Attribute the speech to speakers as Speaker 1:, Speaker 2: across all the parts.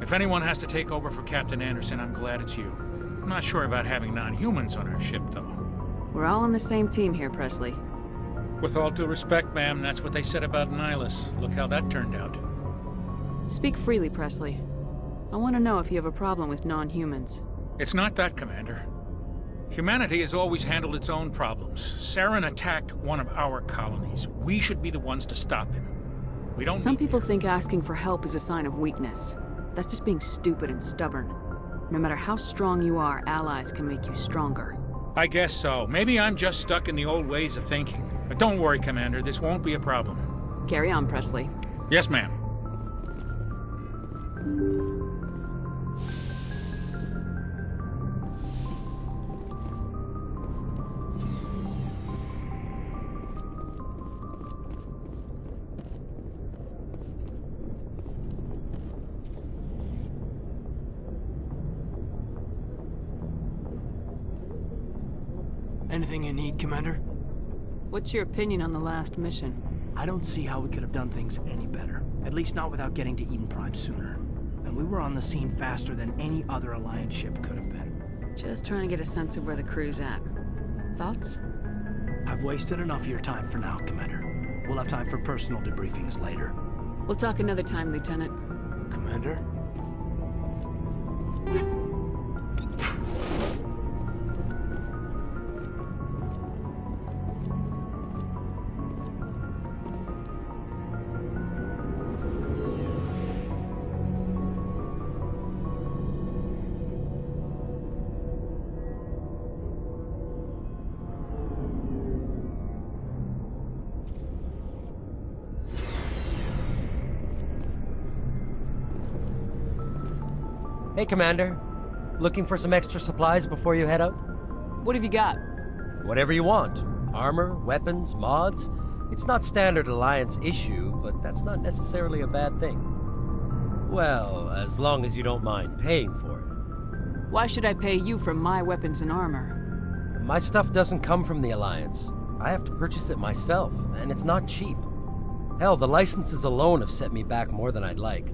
Speaker 1: If anyone has to take over for Captain Anderson, I'm glad it's you. I'm not sure about having non-humans on our ship, though.
Speaker 2: We're all on the same team here, Presley.
Speaker 1: With all due respect, ma'am, that's what they said about Nihilus. Look how that turned out.
Speaker 2: Speak freely, Presley. I want to know if you have a problem with non-humans.
Speaker 1: It's not that, Commander. Humanity has always handled its own problems. Saren attacked one of our colonies. We should be the ones to stop him. We don't
Speaker 2: Some
Speaker 1: need
Speaker 2: people think asking for help is a sign of weakness. That's just being stupid and stubborn. No matter how strong you are, allies can make you stronger.
Speaker 1: I guess so. Maybe I'm just stuck in the old ways of thinking. But don't worry, Commander. This won't be a problem.
Speaker 2: Carry on, Presley.
Speaker 1: Yes, ma'am.
Speaker 3: Anything you need, Commander?
Speaker 2: What's your opinion on the last mission?
Speaker 3: I don't see how we could have done things any better. At least not without getting to Eden Prime sooner. And we were on the scene faster than any other Alliance ship could have been.
Speaker 2: Just trying to get a sense of where the crew's at. Thoughts?
Speaker 3: I've wasted enough of your time for now, Commander. We'll have time for personal debriefings later.
Speaker 2: We'll talk another time, Lieutenant.
Speaker 3: Commander?
Speaker 4: Hey, Commander. Looking for some extra supplies before you head out?
Speaker 2: What have you got?
Speaker 4: Whatever you want. Armor, weapons, mods. It's not standard Alliance issue, but that's not necessarily a bad thing. Well, as long as you don't mind paying for it.
Speaker 2: Why should I pay you for my weapons and armor?
Speaker 4: My stuff doesn't come from the Alliance. I have to purchase it myself, and it's not cheap. Hell, the licenses alone have set me back more than I'd like.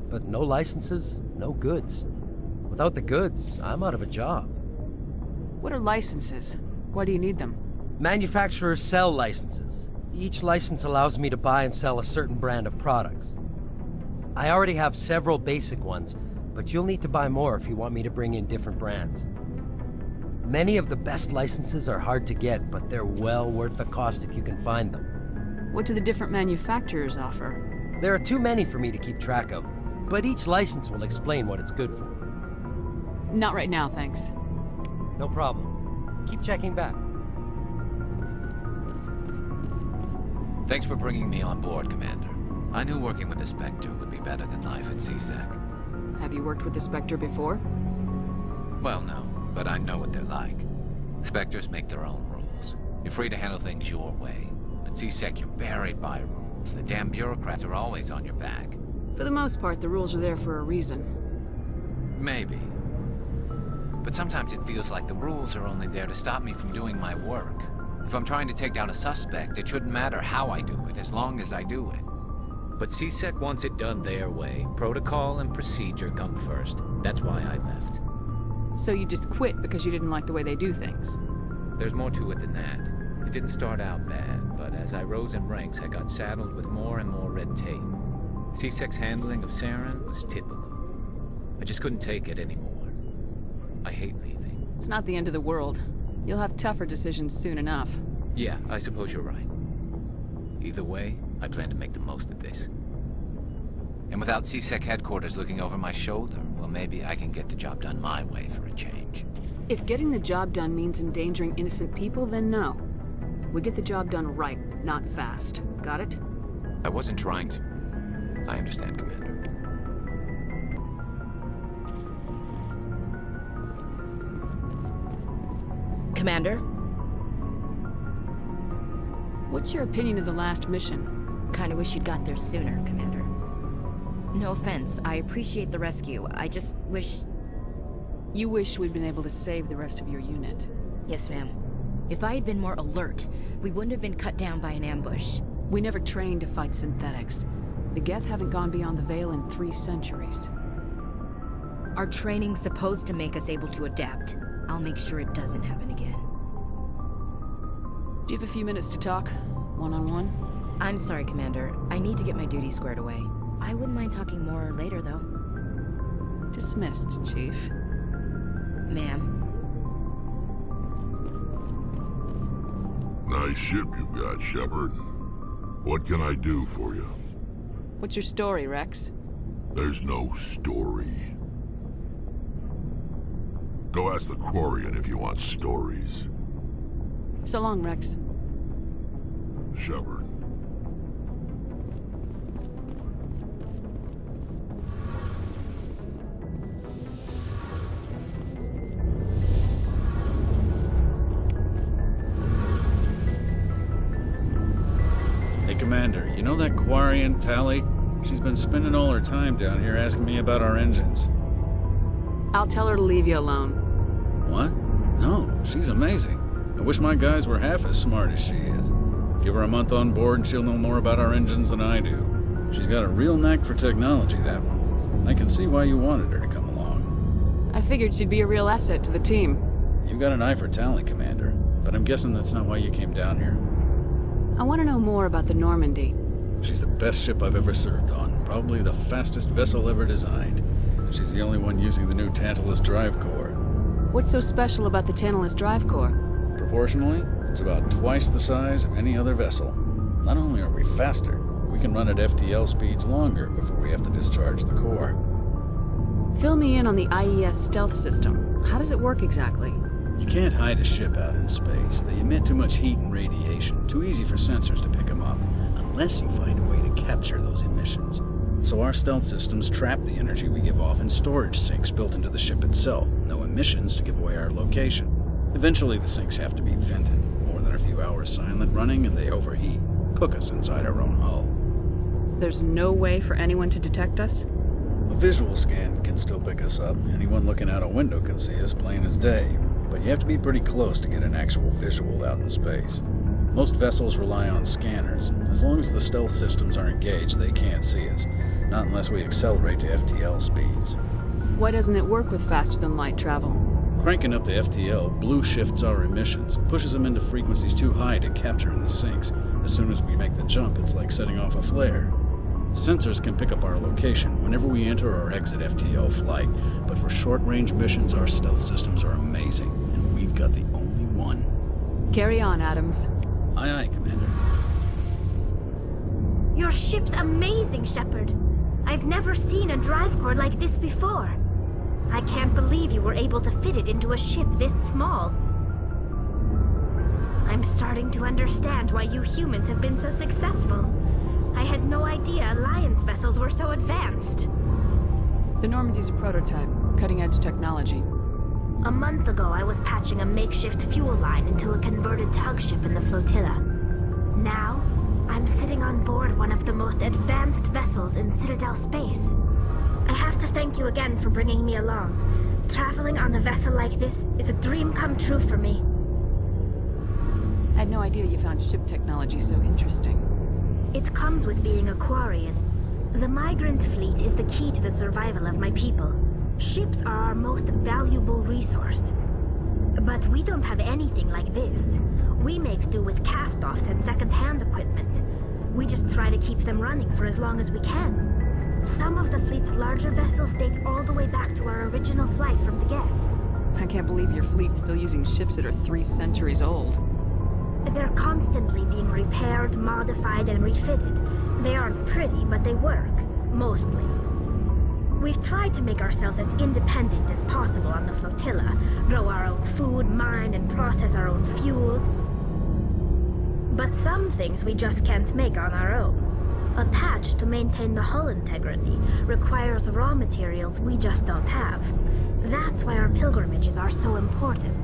Speaker 4: But no licenses, no goods. Without the goods, I'm out of a job.
Speaker 2: What are licenses? Why do you need them?
Speaker 4: Manufacturers sell licenses. Each license allows me to buy and sell a certain brand of products. I already have several basic ones, but you'll need to buy more if you want me to bring in different brands. Many of the best licenses are hard to get, but they're well worth the cost if you can find them.
Speaker 2: What do the different manufacturers offer?
Speaker 4: There are too many for me to keep track of, but each license will explain what it's good for.
Speaker 2: Not right now, thanks.
Speaker 4: No problem. Keep checking back.
Speaker 5: Thanks for bringing me on board, Commander. I knew working with the Spectre would be better than life at CSEC.
Speaker 2: Have you worked with the Spectre before?
Speaker 5: Well, no, but I know what they're like. Spectres make their own rules. You're free to handle things your way. At CSEC, you're buried by rules. The damn bureaucrats are always on your back.
Speaker 2: For the most part, the rules are there for a reason.
Speaker 5: Maybe. But sometimes it feels like the rules are only there to stop me from doing my work. If I'm trying to take down a suspect, it shouldn't matter how I do it, as long as I do it. But CSEC wants it done their way. Protocol and procedure come first. That's why I left.
Speaker 2: So you just quit because you didn't like the way they do things?
Speaker 5: There's more to it than that. It didn't start out bad, but as I rose in ranks, I got saddled with more and more red tape. CSEC's handling of Saren was typical. I just couldn't take it anymore. I hate leaving.
Speaker 2: It's not the end of the world. You'll have tougher decisions soon enough.
Speaker 5: Yeah, I suppose you're right. Either way, I plan to make the most of this. And without CSEC headquarters looking over my shoulder, well, maybe I can get the job done my way for a change.
Speaker 2: If getting the job done means endangering innocent people, then no. We get the job done right, not fast. Got it?
Speaker 5: I wasn't trying to. I understand, Commander.
Speaker 6: Commander?
Speaker 2: What's your opinion of the last mission?
Speaker 6: Kinda wish you'd got there sooner, Commander. No offense, I appreciate the rescue. I just wish...
Speaker 2: You wish we'd been able to save the rest of your unit.
Speaker 6: Yes, ma'am. If I had been more alert, we wouldn't have been cut down by an ambush.
Speaker 2: We never trained to fight synthetics. The Geth haven't gone beyond the Veil in 3 centuries.
Speaker 6: Our training's supposed to make us able to adapt. I'll make sure it doesn't happen again.
Speaker 2: Do you have a few minutes to talk? One-on-one?
Speaker 6: I'm sorry, Commander. I need to get my duty squared away. I wouldn't mind talking more later, though.
Speaker 2: Dismissed, Chief.
Speaker 6: Ma'am.
Speaker 7: Nice ship you got, Shepard. What can I do for you?
Speaker 2: What's your story, Rex?
Speaker 7: There's no story. Go ask the Quarian if you want stories.
Speaker 2: So long, Rex.
Speaker 7: Shepard.
Speaker 8: Hey, Commander, you know that Quarian, Tally? She's been spending all her time down here asking me about our engines.
Speaker 2: I'll tell her to leave you alone.
Speaker 8: What? No, she's amazing. I wish my guys were half as smart as she is. Give her a month on board and she'll know more about our engines than I do. She's got a real knack for technology, that one. I can see why you wanted her to come along.
Speaker 2: I figured she'd be a real asset to the team.
Speaker 8: You've got an eye for talent, Commander, but I'm guessing that's not why you came down here.
Speaker 2: I want to know more about the Normandy.
Speaker 8: She's the best ship I've ever served on, probably the fastest vessel ever designed. She's the only one using the new Tantalus drive core.
Speaker 2: What's so special about the Tantalus drive core?
Speaker 8: Proportionally, it's about twice the size of any other vessel. Not only are we faster, we can run at FTL speeds longer before we have to discharge the core.
Speaker 2: Fill me in on the IES stealth system. How does it work exactly?
Speaker 8: You can't hide a ship out in space. They emit too much heat and radiation, too easy for sensors to pick them up, unless you find a way to capture those emissions. So our stealth systems trap the energy we give off in storage sinks built into the ship itself, no emissions to give away our location. Eventually the sinks have to be vented. More than a few hours silent running and they overheat, cook us inside our own hull.
Speaker 2: There's no way for anyone to detect us?
Speaker 8: A visual scan can still pick us up. Anyone looking out a window can see us plain as day. But you have to be pretty close to get an actual visual out in space. Most vessels rely on scanners. As long as the stealth systems are engaged, they can't see us. Not unless we accelerate to FTL speeds.
Speaker 2: Why doesn't it work with faster-than-light travel?
Speaker 8: Cranking up the FTL blue shifts our emissions, pushes them into frequencies too high to capture in the sinks. As soon as we make the jump, it's like setting off a flare. Sensors can pick up our location whenever we enter or exit FTL flight, but for short-range missions, our stealth systems are amazing, and we've got the only one.
Speaker 2: Carry on, Adams.
Speaker 8: Aye, aye, Commander.
Speaker 9: Your ship's amazing, Shepard. I've never seen a drive core like this before. I can't believe you were able to fit it into a ship this small. I'm starting to understand why you humans have been so successful. I had no idea Alliance vessels were so advanced.
Speaker 2: The Normandy's a prototype, cutting-edge technology.
Speaker 9: A month ago, I was patching a makeshift fuel line into a converted tug ship in the flotilla. Now, I'm sitting on board one of the most advanced vessels in Citadel space. I have to thank you again for bringing me along. Traveling on a vessel like this is a dream come true for me.
Speaker 2: I had no idea you found ship technology so interesting.
Speaker 9: It comes with being a Quarian. The migrant fleet is the key to the survival of my people. Ships are our most valuable resource. But we don't have anything like this. We make do with cast-offs and second-hand equipment. We just try to keep them running for as long as we can. Some of the fleet's larger vessels date all the way back to our original flight from the get.
Speaker 2: I can't believe your fleet's still using ships that are 3 centuries old.
Speaker 9: They're constantly being repaired, modified, and refitted. They aren't pretty, but they work. Mostly. We've tried to make ourselves as independent as possible on the flotilla, grow our own food, mine, and process our own fuel. But some things we just can't make on our own. A patch to maintain the hull integrity requires raw materials we just don't have. That's why our pilgrimages are so important.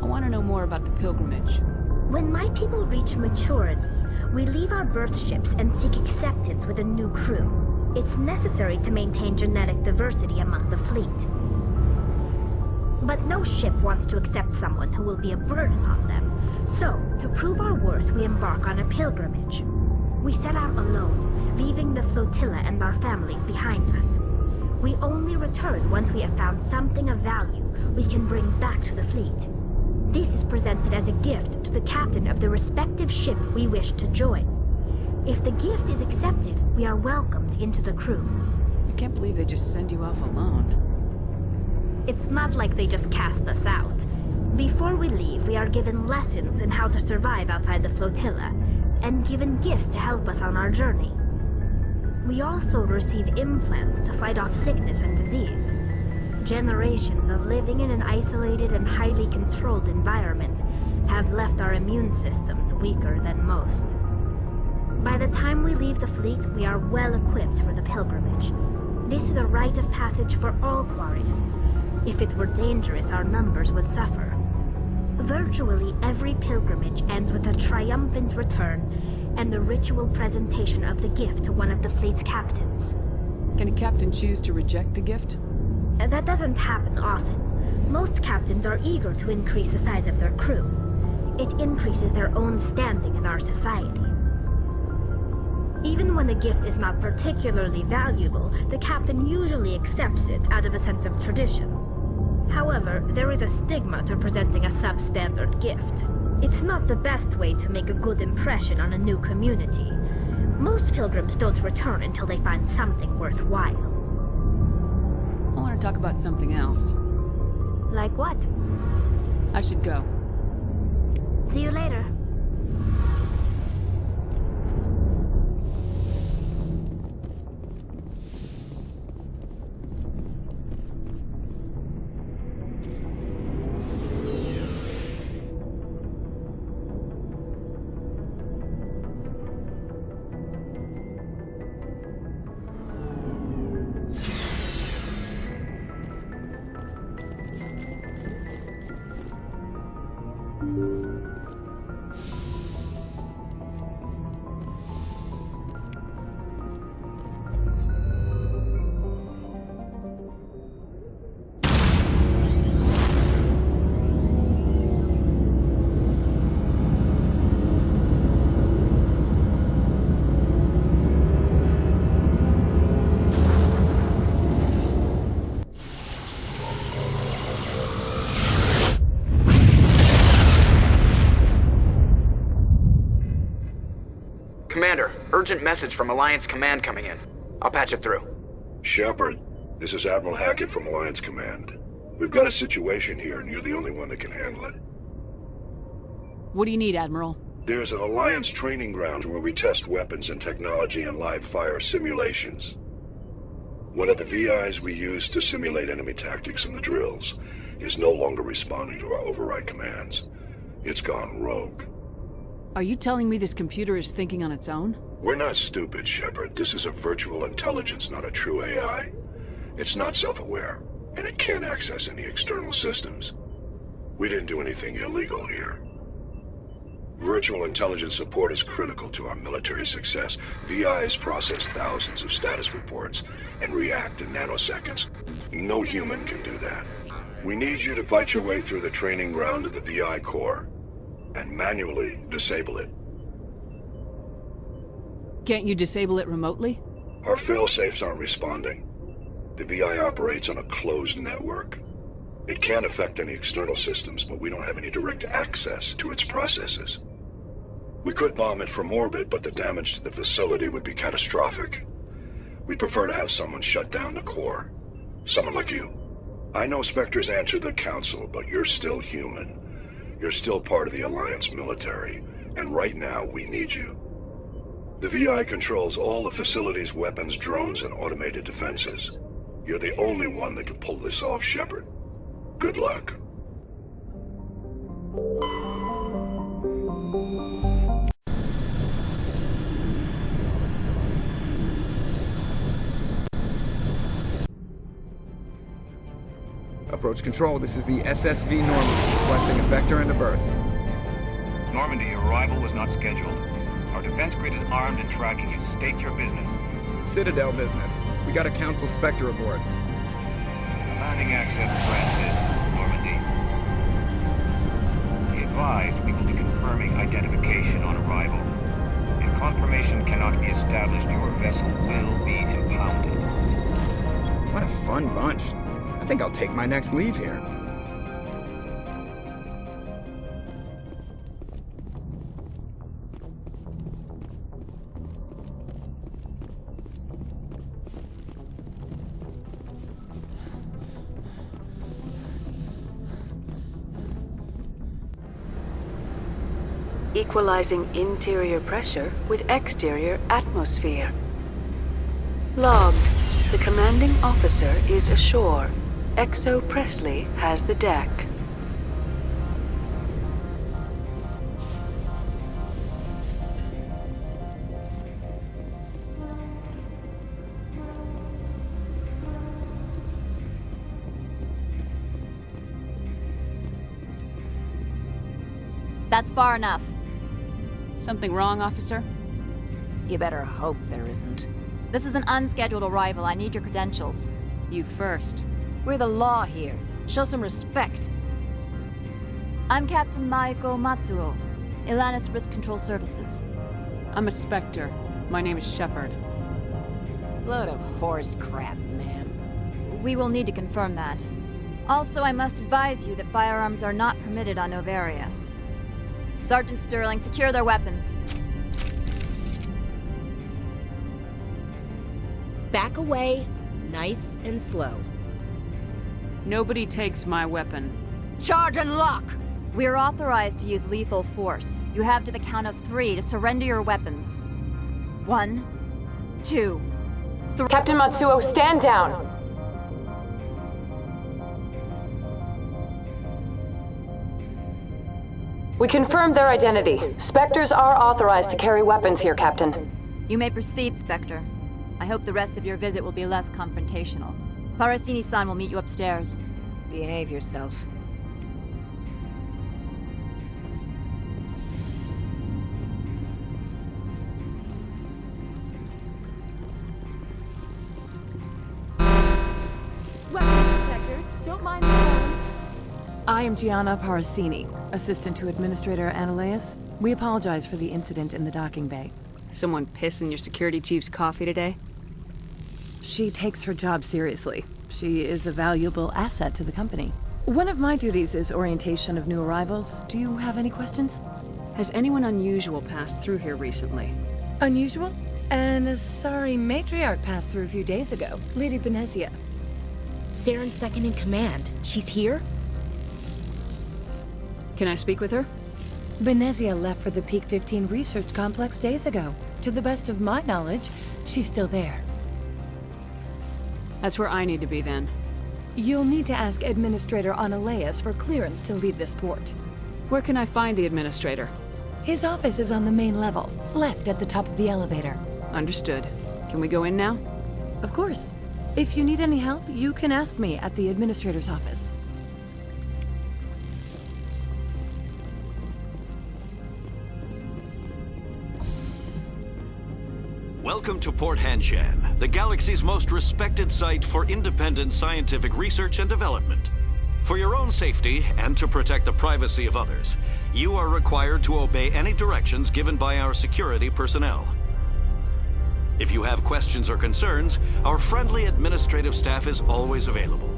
Speaker 2: I want to know more about the pilgrimage.
Speaker 9: When my people reach maturity, we leave our birth ships and seek acceptance with a new crew. It's necessary to maintain genetic diversity among the fleet. But no ship wants to accept someone who will be a burden on them. So, to prove our worth, we embark on a pilgrimage. We set out alone, leaving the flotilla and our families behind us. We only return once we have found something of value we can bring back to the fleet. This is presented as a gift to the captain of the respective ship we wish to join. If the gift is accepted, we are welcomed into the crew.
Speaker 2: I can't believe they just send you off alone.
Speaker 9: It's not like they just cast us out. Before we leave, we are given lessons in how to survive outside the flotilla, and given gifts to help us on our journey. We also receive implants to fight off sickness and disease. Generations of living in an isolated and highly controlled environment have left our immune systems weaker than most. By the time we leave the fleet, we are well equipped for the pilgrimage. This is a rite of passage for all Quarians. If it were dangerous, our numbers would suffer. Virtually every pilgrimage ends with a triumphant return and the ritual presentation of the gift to one of the fleet's captains.
Speaker 2: Can a captain choose to reject the gift?
Speaker 9: That doesn't happen often. Most captains are eager to increase the size of their crew. It increases their own standing in our society. Even when the gift is not particularly valuable, the captain usually accepts it out of a sense of tradition. However, there is a stigma to presenting a substandard gift. It's not the best way to make a good impression on a new community. Most pilgrims don't return until they find something worthwhile.
Speaker 2: I want to talk about something else.
Speaker 9: Like what?
Speaker 2: I should go.
Speaker 9: See you later.
Speaker 10: Commander, urgent message from Alliance Command coming in. I'll patch it through.
Speaker 7: Shepard, this is Admiral Hackett from Alliance Command. We've got a situation here, and you're the only one that can handle it.
Speaker 2: What do you need, Admiral?
Speaker 7: There's an Alliance training ground where we test weapons and technology in live-fire simulations. One of the VIs we use to simulate enemy tactics in the drills is no longer responding to our override commands. It's gone rogue.
Speaker 2: Are you telling me this computer is thinking on its own?
Speaker 7: We're not stupid, Shepard. This is a virtual intelligence, not a true AI. It's not self-aware, and it can't access any external systems. We didn't do anything illegal here. Virtual intelligence support is critical to our military success. VIs process thousands of status reports and react in nanoseconds. No human can do that. We need you to fight your way through the training ground of the VI core and manually disable it.
Speaker 2: Can't you disable it remotely?
Speaker 7: Our fail-safes aren't responding. The VI operates on a closed network. It can't affect any external systems, but we don't have any direct access to its processes. We could bomb it from orbit, but the damage to the facility would be catastrophic. We'd prefer to have someone shut down the core. Someone like you. I know Spectres answer the Council, but you're still human. You're still part of the Alliance military, and right now we need you. The VI controls all the facility's weapons, drones, and automated defenses. You're the only one that can pull this off, Shepard. Good luck.
Speaker 11: Approach control, this is the SSV Normandy, requesting a vector and a berth.
Speaker 12: Normandy, your arrival was not scheduled. Our defense grid is armed and tracking you. State your business.
Speaker 11: Citadel business. We got a Council Spectre aboard.
Speaker 12: Landing access granted, Normandy. Be advised, we will be confirming identification on arrival. confirmation cannot be established, your vessel will be impounded.
Speaker 11: What a fun bunch. I think I'll take my next leave here.
Speaker 2: Equalizing interior pressure with exterior atmosphere. Logged. The commanding officer is ashore. Exo Presley has the deck.
Speaker 13: That's far enough.
Speaker 2: Something wrong, officer?
Speaker 6: You better hope there isn't.
Speaker 13: This is an unscheduled arrival. I need your credentials.
Speaker 2: You first.
Speaker 6: We're the law here. Show some respect.
Speaker 13: I'm Captain Maiko Matsuo, Ilanis Risk Control Services.
Speaker 2: I'm a Spectre. My name is Shepard.
Speaker 6: Load of horse crap, ma'am.
Speaker 13: We will need to confirm that. Also, I must advise you that firearms are not permitted on Novaria. Sergeant Sterling, secure their weapons.
Speaker 6: Back away, nice and slow.
Speaker 2: Nobody takes my weapon.
Speaker 6: Charge and lock!
Speaker 13: We are authorized to use lethal force. You have to the count of 3 to surrender your weapons. 1, 2, 3.
Speaker 14: Captain Matsuo, stand down! We confirmed their identity. Spectres are authorized to carry weapons here, Captain.
Speaker 13: You may proceed, Spectre. I hope the rest of your visit will be less confrontational. Parasini-san will meet you upstairs.
Speaker 6: Behave yourself.
Speaker 14: Weapons detectors, don't mind the phones.
Speaker 15: I am Gianna Parasini, assistant to Administrator Ananias. We apologize for the incident in the docking bay.
Speaker 2: Someone piss in your security chief's coffee today?
Speaker 15: She takes her job seriously. She is a valuable asset to the company. One of my duties is orientation of new arrivals. Do you have any questions?
Speaker 2: Has anyone unusual passed through here recently?
Speaker 15: Unusual? And a sorry matriarch passed through a few days ago. Lady Benezia.
Speaker 6: Saren's second in command. She's here?
Speaker 2: Can I speak with her?
Speaker 15: Benezia left for the Peak 15 research complex days ago. To the best of my knowledge, she's still there.
Speaker 2: That's where I need to be then.
Speaker 15: You'll need to ask Administrator Ananias for clearance to leave this port.
Speaker 2: Where can I find the Administrator?
Speaker 15: His office is on the main level, left at the top of the elevator.
Speaker 2: Understood. Can we go in now?
Speaker 15: Of course. If you need any help, you can ask me at the Administrator's office.
Speaker 16: Welcome to Port Hanshan, the galaxy's most respected site for independent scientific research and development. For your own safety and to protect the privacy of others, you are required to obey any directions given by our security personnel. If you have questions or concerns, our friendly administrative staff is always available.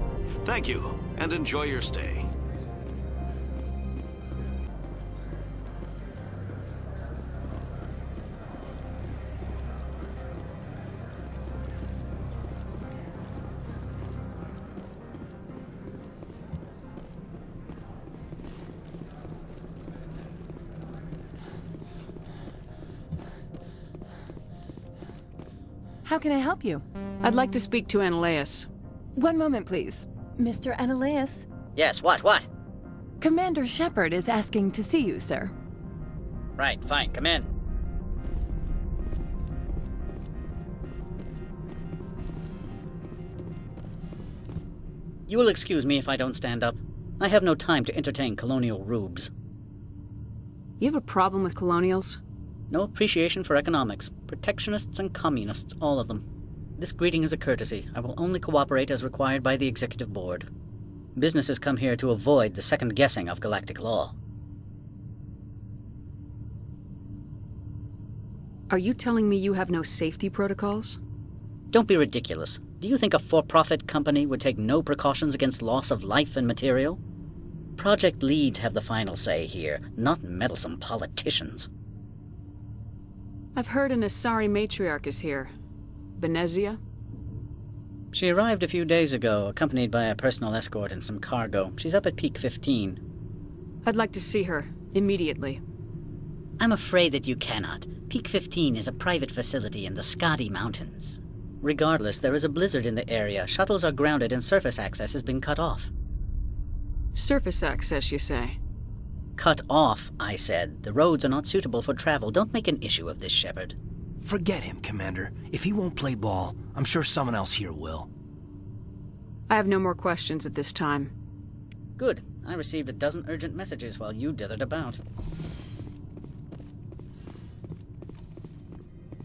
Speaker 16: Thank you, and enjoy your stay.
Speaker 15: How can I help you?
Speaker 2: I'd like to speak to Ananias.
Speaker 15: One moment, please. Mr. Ananias?
Speaker 17: Yes, what?
Speaker 15: Commander Shepard is asking to see you, sir.
Speaker 17: Right, fine, come in. You will excuse me if I don't stand up. I have no time to entertain colonial rubes.
Speaker 2: You have a problem with colonials?
Speaker 17: No appreciation for economics. Protectionists and communists, all of them. This greeting is a courtesy. I will only cooperate as required by the Executive Board. Businesses come here to avoid the second guessing of galactic law.
Speaker 18: Are you telling me you have no safety protocols?
Speaker 17: Don't be ridiculous. Do you think a for-profit company would take no precautions against loss of life and material? Project leads have the final say here, not meddlesome politicians.
Speaker 18: I've heard an Asari matriarch is here. Benezia?
Speaker 17: She arrived a few days ago, accompanied by a personal escort and some cargo. She's up at Peak 15.
Speaker 18: I'd like to see her, immediately.
Speaker 17: I'm afraid that you cannot. Peak 15 is a private facility in the Skadi Mountains. Regardless, there is a blizzard in the area. Shuttles are grounded and surface access has been cut off.
Speaker 18: Surface access, you say?
Speaker 17: Cut off, I said. The roads are not suitable for travel. Don't make an issue of this, Shepard.
Speaker 3: Forget him, Commander. If he won't play ball, I'm sure someone else here will.
Speaker 18: I have no more questions at this time.
Speaker 17: Good. I received a dozen urgent messages while you dithered about.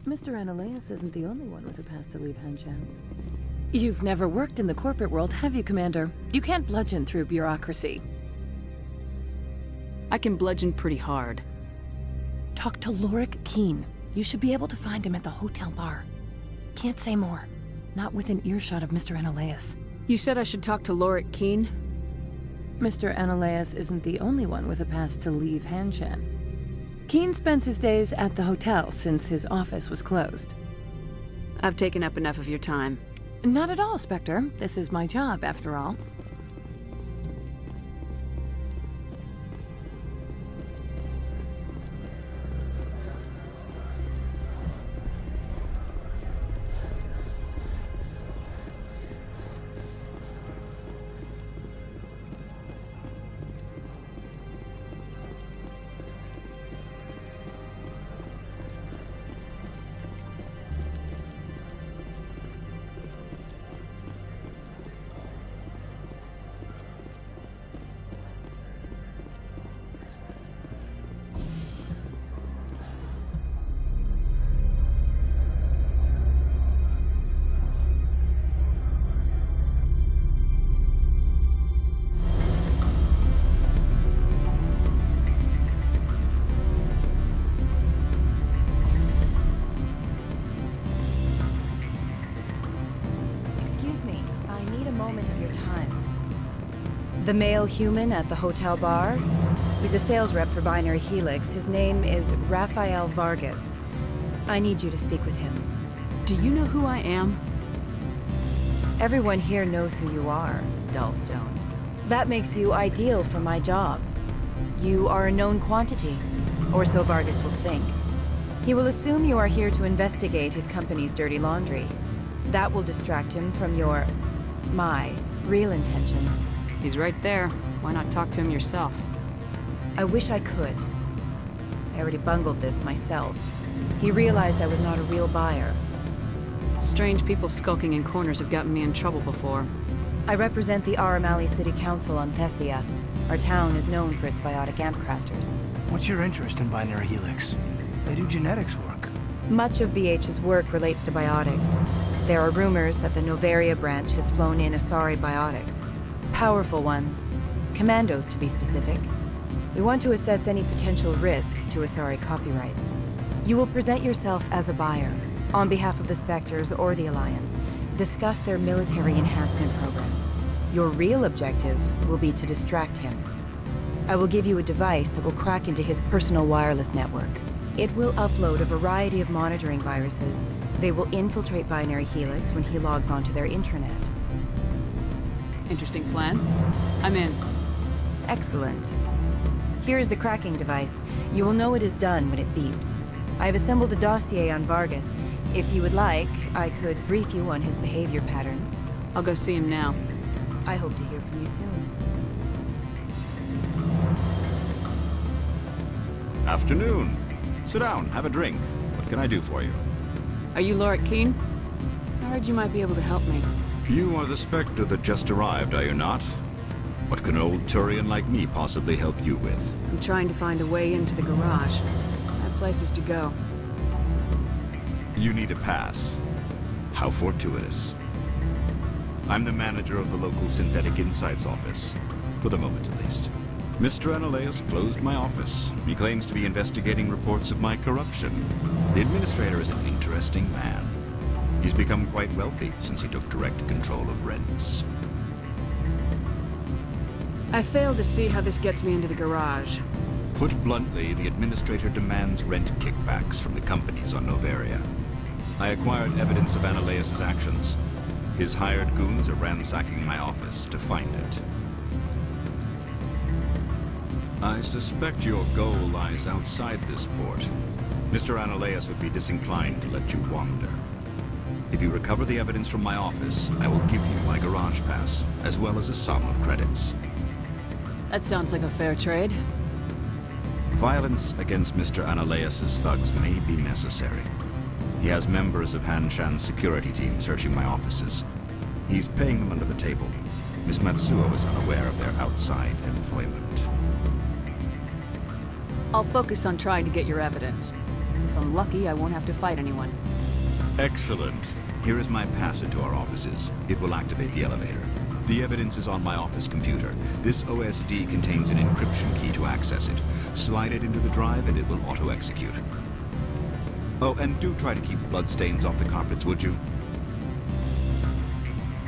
Speaker 15: Mr. Ananias isn't the only one with a path to leave Hanshan. You've never worked in the corporate world, have you, Commander? You can't bludgeon through bureaucracy.
Speaker 18: I can bludgeon pretty hard.
Speaker 15: Talk to Lorik Keen. You should be able to find him at the hotel bar. Can't say more. Not within earshot of Mr. Ananias.
Speaker 18: You said I should talk to Lorik Keen?
Speaker 15: Mr. Ananias isn't the only one with a pass to leave Hanshan. Keen spends his days at the hotel since his office was closed.
Speaker 18: I've taken up enough of your time.
Speaker 15: Not at all, Spectre. This is my job, after all.
Speaker 19: The male human at the hotel bar? He's a sales rep for Binary Helix. His name is Rafael Vargas. I need you to speak with him.
Speaker 18: Do you know who I am?
Speaker 19: Everyone here knows who you are, Dullstone. That makes you ideal for my job. You are a known quantity, or so Vargas will think. He will assume you are here to investigate his company's dirty laundry. That will distract him from my real intentions.
Speaker 18: He's right there. Why not talk to him yourself?
Speaker 19: I wish I could. I already bungled this myself. He realized I was not a real buyer.
Speaker 18: Strange people skulking in corners have gotten me in trouble before.
Speaker 19: I represent the Aramali City Council on Thessia. Our town is known for its biotic amp crafters.
Speaker 3: What's your interest in Binary Helix? They do genetics work.
Speaker 19: Much of BH's work relates to biotics. There are rumors that the Novaria branch has flown in Asari biotics. Powerful ones. Commandos, to be specific. We want to assess any potential risk to Asari copyrights. You will present yourself as a buyer, on behalf of the Spectres or the Alliance. Discuss their military enhancement programs. Your real objective will be to distract him. I will give you a device that will crack into his personal wireless network. It will upload a variety of monitoring viruses. They will infiltrate Binary Helix when he logs onto their intranet.
Speaker 18: Interesting plan. I'm in.
Speaker 19: Excellent. Here is the cracking device. You will know it is done when it beeps. I have assembled a dossier on Vargas. If you would like, I could brief you on his behavior patterns.
Speaker 18: I'll go see him now.
Speaker 19: I hope to hear from you soon.
Speaker 20: Afternoon. Sit down, have a drink. What can I do for you?
Speaker 18: Are you Lorik Keen? I heard you might be able to help me.
Speaker 20: You are the Spectre that just arrived, are you not? What can an old Turian like me possibly help you with?
Speaker 18: I'm trying to find a way into the garage. I have places to go.
Speaker 20: You need a pass. How fortuitous. I'm the manager of the local Synthetic Insights office. For the moment, at least. Mr. Analaeus closed my office. He claims to be investigating reports of my corruption. The administrator is an interesting man. He's become quite wealthy since he took direct control of rents.
Speaker 18: I fail to see how this gets me into the garage.
Speaker 20: Put bluntly, the administrator demands rent kickbacks from the companies on Noveria. I acquired evidence of Analaeus' actions. His hired goons are ransacking my office to find it. I suspect your goal lies outside this port. Mr. Analaeus would be disinclined to let you wander. If you recover the evidence from my office, I will give you my garage pass, as well as a sum of credits.
Speaker 18: That sounds like a fair trade.
Speaker 20: Violence against Mr. Analaeus' thugs may be necessary. He has members of Han Shan's security team searching my offices. He's paying them under the table. Miss Matsuo is unaware of their outside employment.
Speaker 18: I'll focus on trying to get your evidence. If I'm lucky, I won't have to fight anyone.
Speaker 20: Excellent. Here is my pass into our offices. It will activate the elevator. The evidence is on my office computer. This OSD contains an encryption key to access it. Slide it into the drive and it will auto-execute. Oh, and do try to keep bloodstains off the carpets, would you?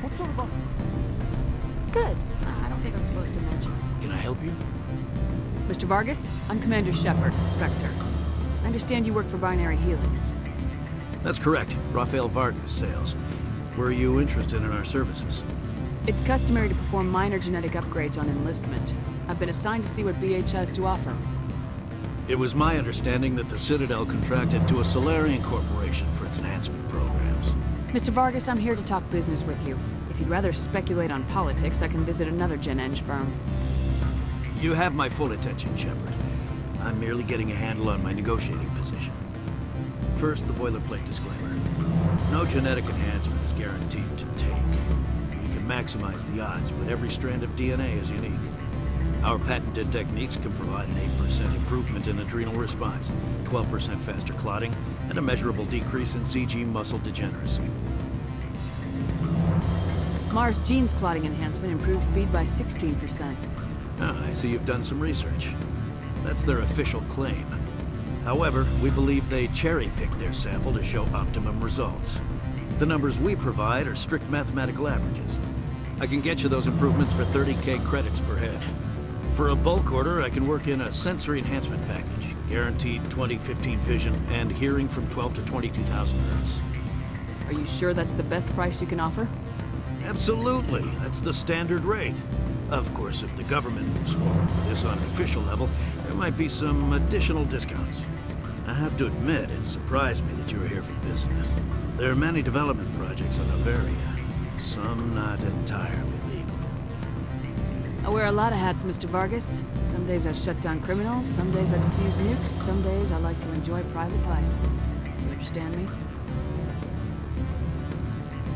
Speaker 18: What sort of Good. I don't think I'm supposed to mention.
Speaker 3: Can I help you?
Speaker 18: Mr. Vargas, I'm Commander Shepard, Spectre. I understand you work for Binary Helix.
Speaker 21: That's correct. Rafael Vargas, sales. Were you interested in our services?
Speaker 18: It's customary to perform minor genetic upgrades on enlistment. I've been assigned to see what BH has to offer.
Speaker 21: It was my understanding that the Citadel contracted to a Solarian corporation for its enhancement programs.
Speaker 18: Mr. Vargas, I'm here to talk business with you. If you'd rather speculate on politics, I can visit another Gen-Eng firm.
Speaker 21: You have my full attention, Shepard. I'm merely getting a handle on my negotiating position. First, the boilerplate disclaimer. No genetic enhancement is guaranteed to take. You can maximize the odds, but every strand of DNA is unique. Our patented techniques can provide an 8% improvement in adrenal response, 12% faster clotting, and a measurable decrease in CG muscle degeneracy.
Speaker 18: Mars Gene's clotting enhancement improves speed by 16%.
Speaker 21: Ah, I see you've done some research. That's their official claim. However, we believe they cherry-picked their sample to show optimum results. The numbers we provide are strict mathematical averages. I can get you those improvements for 30K credits per head. For a bulk order, I can work in a sensory enhancement package, guaranteed 20/15 vision, and hearing from 12 to 22,000 hertz.
Speaker 18: Are you sure that's the best price you can offer?
Speaker 21: Absolutely. That's the standard rate. Of course, if the government moves forward with this on an official level, there might be some additional discounts. I have to admit, it surprised me that you were here for business. There are many development projects on Noveria, some not entirely legal.
Speaker 18: I wear a lot of hats, Mr. Vargas. Some days I shut down criminals, some days I defuse nukes, some days I like to enjoy private vices. You understand me?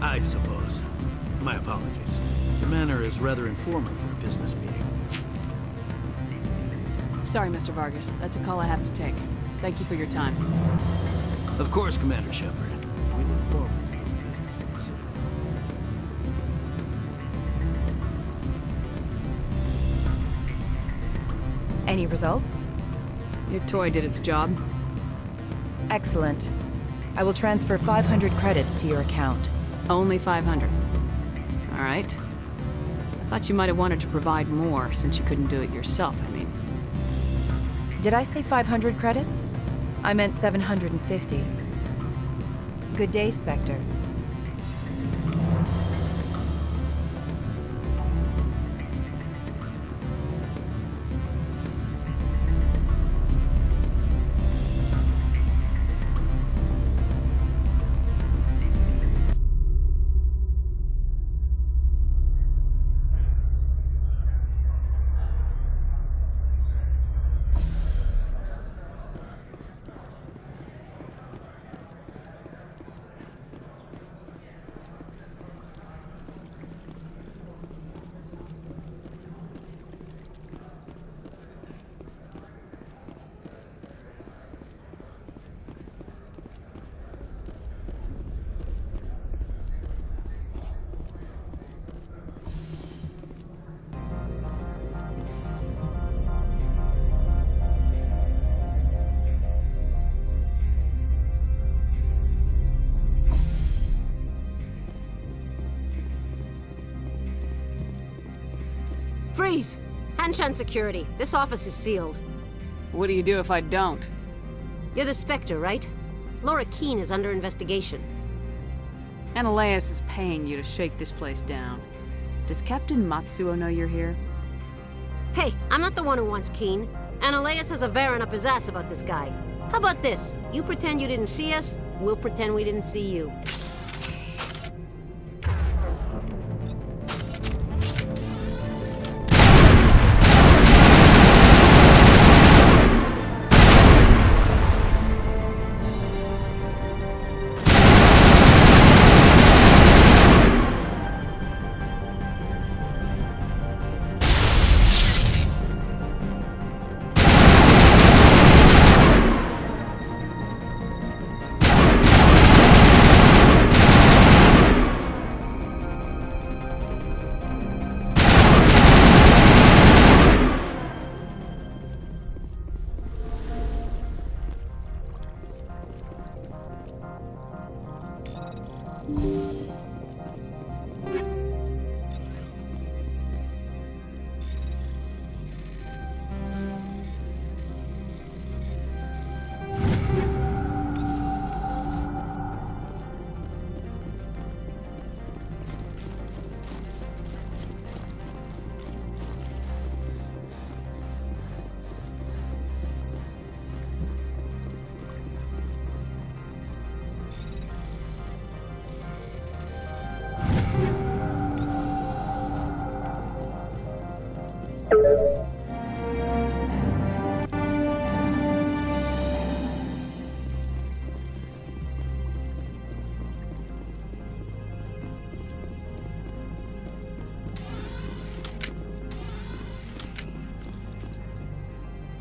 Speaker 21: I suppose. My apologies. The manner is rather informal for a business meeting.
Speaker 18: Sorry, Mr. Vargas. That's a call I have to take. Thank you for your time.
Speaker 21: Of course, Commander Shepard. We look forward to doing business with the city.
Speaker 19: Any results?
Speaker 18: Your toy did its job.
Speaker 19: Excellent. I will transfer 500 credits to your account.
Speaker 18: Only 500. All right. I thought you might have wanted to provide more, since you couldn't do it yourself, I mean.
Speaker 19: Did I say 500 credits? I meant 750. Good day, Spectre.
Speaker 1: Freeze! Hanshan security. This office is sealed.
Speaker 18: What do you do if I don't?
Speaker 1: You're the Spectre, right? Laura Keene is under investigation.
Speaker 18: Analeus is paying you to shake this place down. Does Captain Matsuo know you're here?
Speaker 1: Hey, I'm not the one who wants Keene. Analeus has a Varen up his ass about this guy. How about this? You pretend you didn't see us, we'll pretend we didn't see you.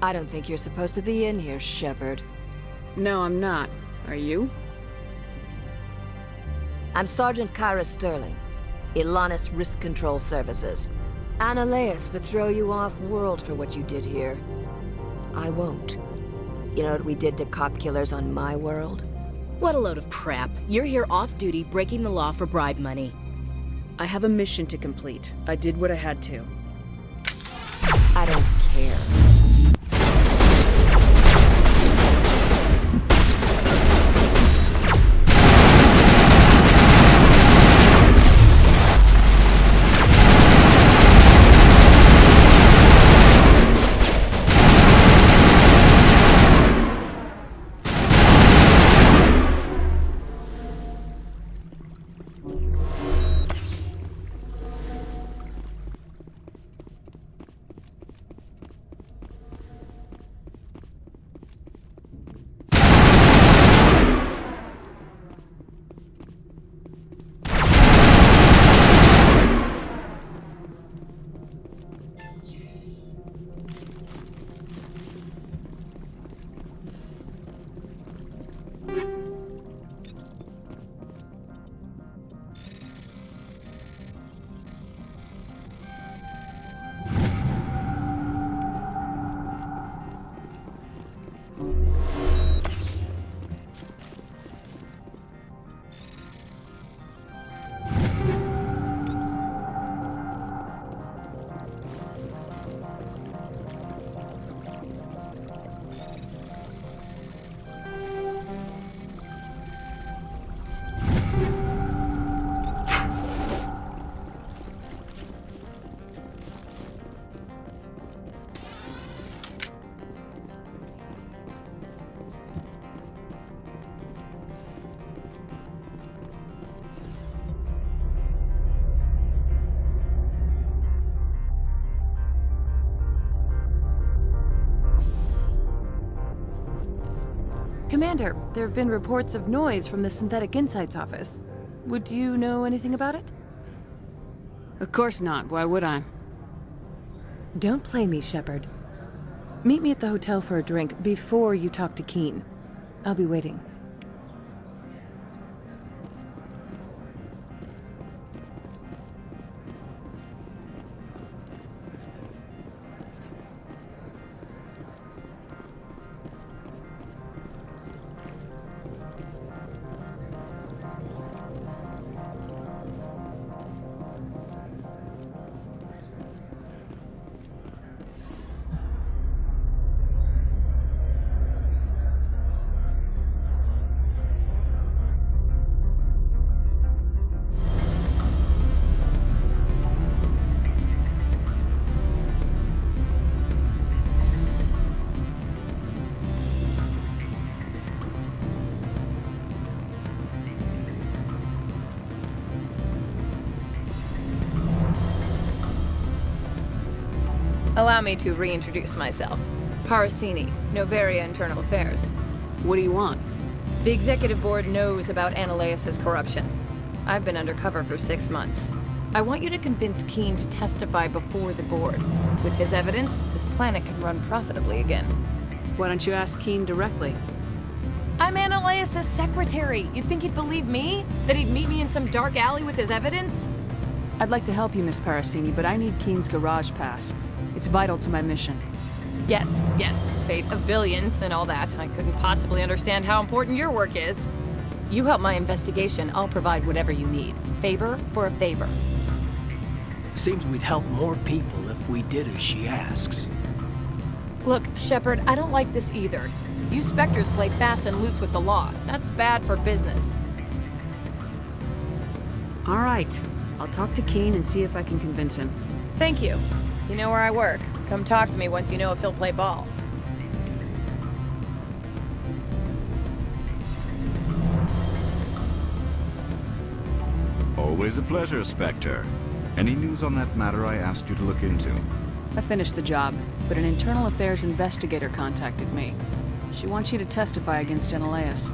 Speaker 22: I don't think you're supposed to be in here, Shepard.
Speaker 18: No, I'm not. Are you?
Speaker 22: I'm Sergeant Kyra Sterling, Ilanis Risk Control Services. Analeus would throw you off-world for what you did here. I won't. You know what we did to cop killers on my world?
Speaker 6: What a load of crap. You're here off-duty, breaking the law for bribe money.
Speaker 18: I have a mission to complete. I did what I had to.
Speaker 22: I don't care.
Speaker 15: Commander, there have been reports of noise from the Synthetic Insights office. Would you know anything about it?
Speaker 18: Of course not. Why would I?
Speaker 15: Don't play me, Shepard. Meet me at the hotel for a drink before you talk to Keene. I'll be waiting.
Speaker 4: Allow me to reintroduce myself. Parasini, Novaria Internal Affairs.
Speaker 18: What do you want?
Speaker 4: The Executive Board knows about Ananias' corruption. I've been undercover for 6 months. I want you to convince Keen to testify before the Board. With his evidence, this planet can run profitably again.
Speaker 18: Why don't you ask Keen directly?
Speaker 4: I'm Ananias' secretary. You'd think he'd believe me? That he'd meet me in some dark alley with his evidence?
Speaker 18: I'd like to help you, Miss Parasini, but I need Keen's garage pass. It's vital to my mission.
Speaker 4: Yes, fate of billions and all that. I couldn't possibly understand how important your work is. You help my investigation, I'll provide whatever you need. Favor for a favor.
Speaker 3: Seems we'd help more people if we did as she asks.
Speaker 4: Look, Shepard, I don't like this either. You Spectres play fast and loose with the law. That's bad for business.
Speaker 18: All right. I'll talk to Keen and see if I can convince him.
Speaker 4: Thank you. You know where I work. Come talk to me once you know if he'll play ball.
Speaker 20: Always a pleasure, Spectre. Any news on that matter I asked you to look into?
Speaker 18: I finished the job, but an internal affairs investigator contacted me. She wants you to testify against Ananias.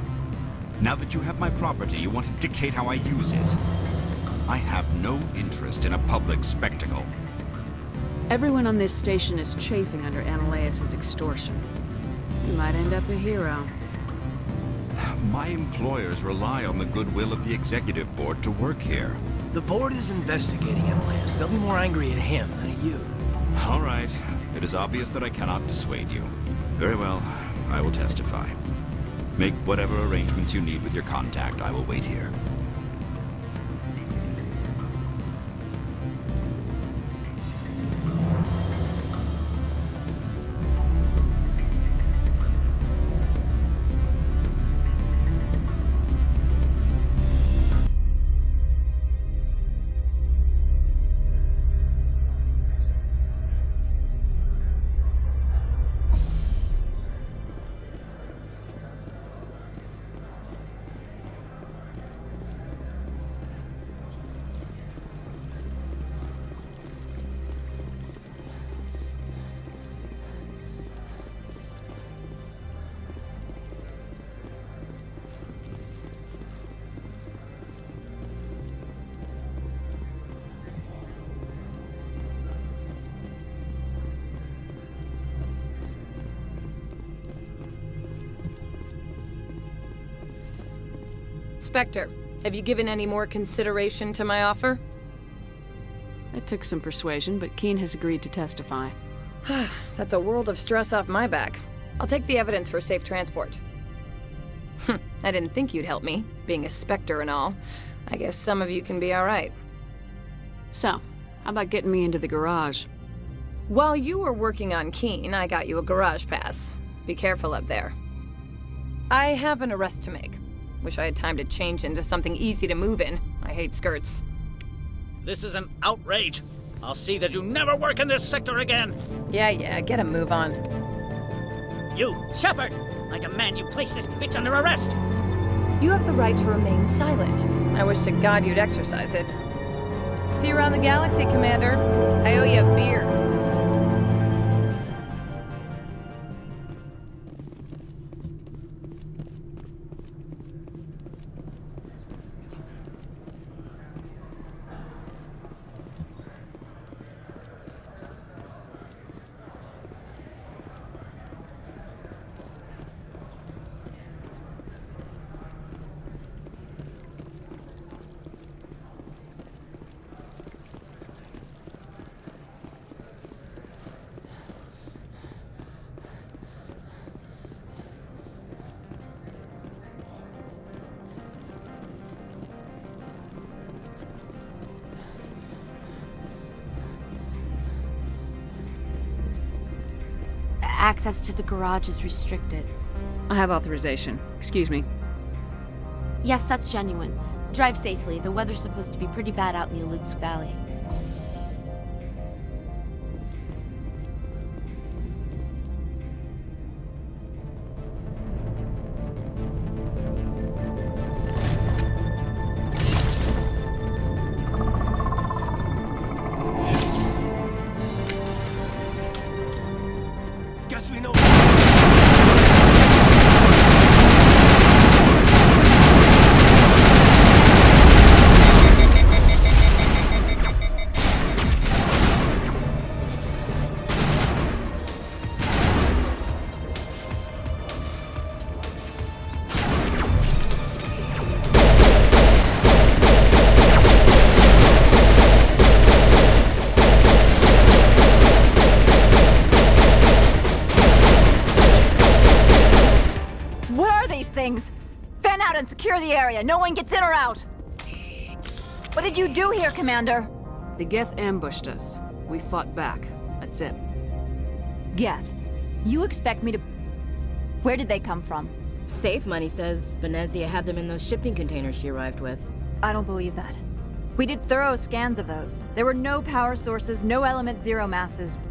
Speaker 20: Now that you have my property, you want to dictate how I use it. I have no interest in a public spectacle.
Speaker 18: Everyone on this station is chafing under Ananias' extortion. You might end up a hero.
Speaker 20: My employers rely on the goodwill of the Executive Board to work here.
Speaker 3: The Board is investigating Ananias. They'll be more angry at him than at you.
Speaker 20: All right. It is obvious that I cannot dissuade you. Very well. I will testify. Make whatever arrangements you need with your contact. I will wait here.
Speaker 4: Spectre, have you given any more consideration to my offer?
Speaker 18: It took some persuasion, but Keen has agreed to testify.
Speaker 4: That's a world of stress off my back. I'll take the evidence for safe transport. I didn't think you'd help me, being a Spectre and all. I guess some of you can be alright.
Speaker 18: So, how about getting me into the garage?
Speaker 4: While you were working on Keen, I got you a garage pass. Be careful up there. I have an arrest to make. Wish I had time to change into something easy to move in. I hate skirts.
Speaker 17: This is an outrage. I'll see that you never work in this sector again.
Speaker 4: Yeah, get a move on.
Speaker 17: You, Shepard! I demand you place this bitch under arrest!
Speaker 4: You have the right to remain silent. I wish to God you'd exercise it. See you around the galaxy, Commander. I owe you a beer.
Speaker 5: Access to the garage is restricted.
Speaker 18: I have authorization. Excuse me.
Speaker 5: Yes, that's genuine. Drive safely. The weather's supposed to be pretty bad out in the Alutsk Valley.
Speaker 13: out and secure the area. No one gets in or out. What did you do here, Commander?
Speaker 18: The Geth ambushed us. We fought back. That's it.
Speaker 13: Geth, you expect me to... Where did they come from?
Speaker 6: Safe Money says Venezia had them in those shipping containers she arrived with.
Speaker 13: I don't believe that. We did thorough scans of those. There were no power sources, no element zero masses.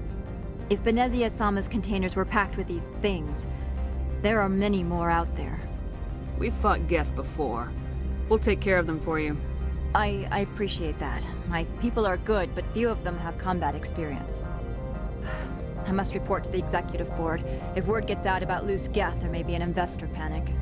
Speaker 13: If Venezia Sama's containers were packed with these things, there are many more out there.
Speaker 18: We've fought Geth before. We'll take care of them for you.
Speaker 13: I appreciate that. My people are good, but few of them have combat experience. I must report to the executive board. If word gets out about loose Geth, there may be an investor panic.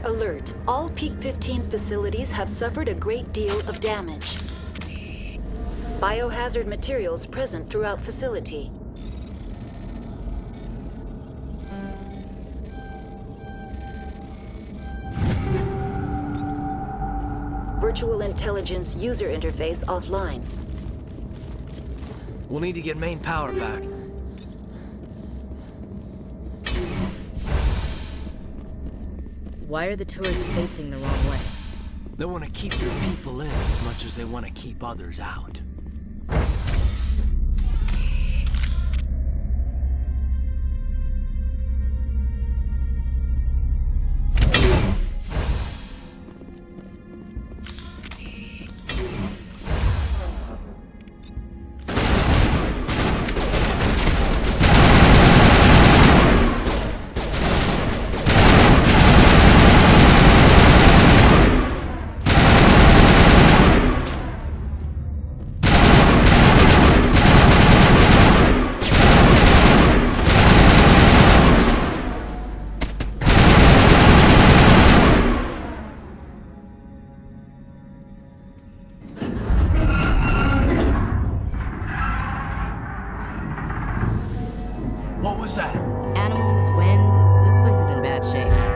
Speaker 2: Alert. All Peak 15 facilities have suffered a great deal of damage. Biohazard materials present throughout facility. virtual intelligence user interface offline.
Speaker 3: We'll need to get main power back.
Speaker 6: Why are the turrets facing the wrong way?
Speaker 3: They want to keep their people in as much as they want to keep others out. What was that?
Speaker 6: Animals, wind. This place is in bad shape.